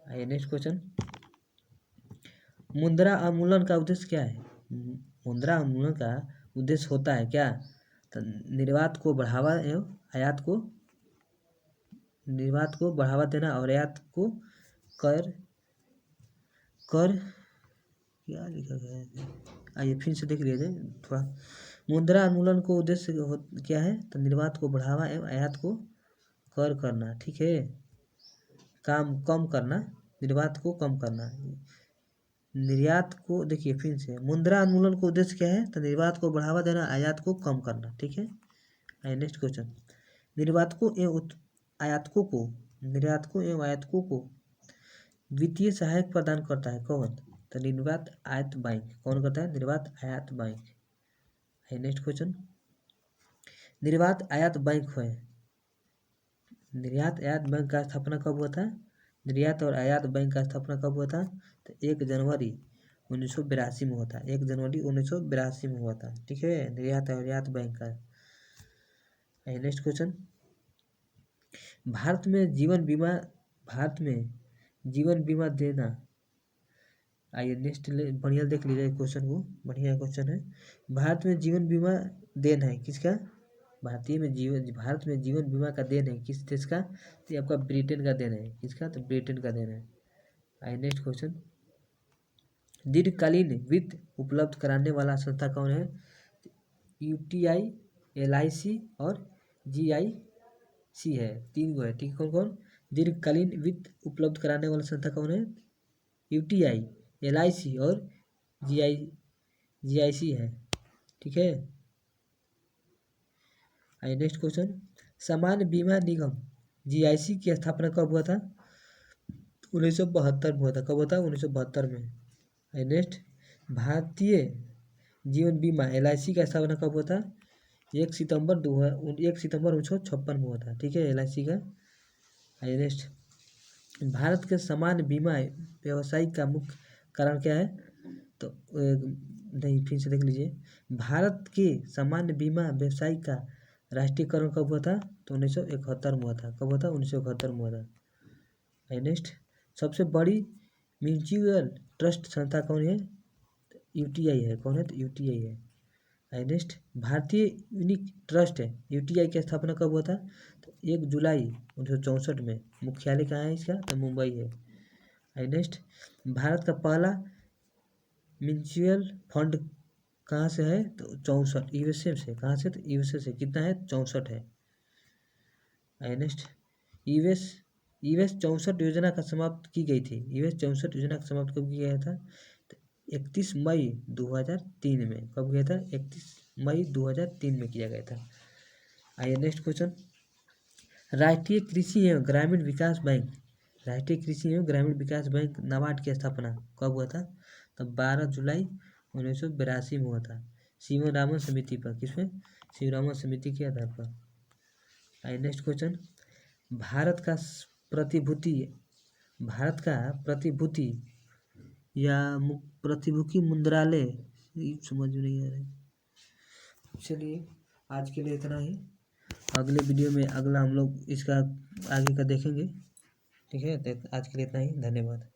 आइए नेक्स्ट क्वेश्चन। मुद्रा उन्मूलन का उद्देश्य क्या है? मुद्रा उन्मूलन का उद्देश्य होता है क्या? तो निर्यात को बढ़ावा एवं आयात को बढ़ावा देना और आयात को कर क्या लिखा गया है? आइए फिर से देख लिया जाए थोड़ा। मुद्रा उन्मूलन को उद्देश्य क्या है? तो निर्यात को बढ़ावा एवं आयात को कर करना। ठीक है, कम करना, निर्यात को कम करना। निर्यात को देखिए फिर से, मुद्रा उन्मूलन का उद्देश्य क्या है? तो निर्यात को बढ़ावा देना, आयात को कम करना। ठीक है, आइए नेक्स्ट क्वेश्चन। निर्यातकों एवं आयातकों को वित्तीय सहायता प्रदान करता है कौन? तो निर्यात आयात बैंक। कौन करता है? निर्यात आयात बैंक। आइए नेक्स्ट क्वेश्चन। निर्यात आयात बैंक है। निर्यात आयात बैंक का स्थापना कब हुआ था? निर्यात और आयात बैंक का स्थापना कब हुआ था? तो 1 जनवरी 1982 में हुआ था। 1 जनवरी 1982 में हुआ था। ठीक है, निर्यात और आयात बैंक का। Next question. भारत में जीवन बीमा देना। आइए नेक्स्ट बढ़िया देख लीजिए क्वेश्चन को, बढ़िया क्वेश्चन है। भारत में जीवन बीमा देना है किसका? भारत में जीवन बीमा का देन है किस देश का? तो ये आपका ब्रिटेन का देन है। किसका? तो ब्रिटेन का देन है। आइए नेक्स्ट क्वेश्चन, दीर्घकालीन वित्त उपलब्ध कराने वाला संस्था कौन है? यूटीआई, एलआईसी और जीआईसी है, 3 गो है। ठीक है, कौन कौन? दीर्घकालीन वित्त उपलब्ध कराने वाला संस्था कौन है? यूटीआई, एलआईसी और जीआईसी है। ठीक है, आइए नेक्स्ट क्वेश्चन, सामान्य बीमा निगम जीआईसी की स्थापना कब हुआ था? 1972 में हुआ था। कब हुआ था? 1972 में। आइए नेक्स्ट, भारतीय जीवन बीमा एलआईसी का स्थापना कब हुआ था? 1 सितंबर 1956 में हुआ था। ठीक है, एलआईसी का। आइए नेक्स्ट, भारत के सामान्य बीमा व्यवसाय का मुख्य कारण क्या है? तो नहीं, फिर से देख लीजिए, भारत के सामान्य बीमा व्यवसाय का राष्ट्रीयकरण कब हुआ था? तो 1971 में हुआ था। कब हुआ था? 1971 में हुआ था। आइए नेक्स्ट, सबसे बड़ी म्यूचुअल ट्रस्ट संस्था कौन है? यूटीआई है। कौन है? तो यूटीआई है। आइए नेक्स्ट, भारतीय यूनिक ट्रस्ट है यूटीआई की स्थापना कब हुआ था? तो 1 जुलाई 1964 में। मुख्यालय कहाँ है इसका? तो मुंबई है। आइए नेक्स्ट, भारत का पहला म्यूचुअल फंड कहाँ से है? तो 64 यूएसए से। कहाँ से? तो यूएसए से। कितना है? 64 है। आइए नेक्स्ट, यूएस 64 योजना का समाप्त की गई थी। यूएस 64 योजना का समाप्त कब किया गया था? तो 31 मई 2003 में। कब गया था? 31 मई 2003 में किया गया था। आइए नेक्स्ट क्वेश्चन, राष्ट्रीय कृषि एवं ग्रामीण विकास बैंक, राष्ट्रीय कृषि एवं ग्रामीण विकास बैंक नाबार्ड की स्थापना कब हुआ था? तो 12 जुलाई 1982 में हुआ था, शिवरामन समिति पर। किसमें? शिवरामन समिति के आधार पर। आइए नेक्स्ट क्वेश्चन, भारत का प्रतिभूति या प्रतिभूति मुद्रालय, समझ में नहीं आ रहा है। चलिए आज के लिए इतना ही, अगले वीडियो में अगला हम लोग इसका आगे का देखेंगे। ठीक है, तो आज के लिए इतना ही, धन्यवाद।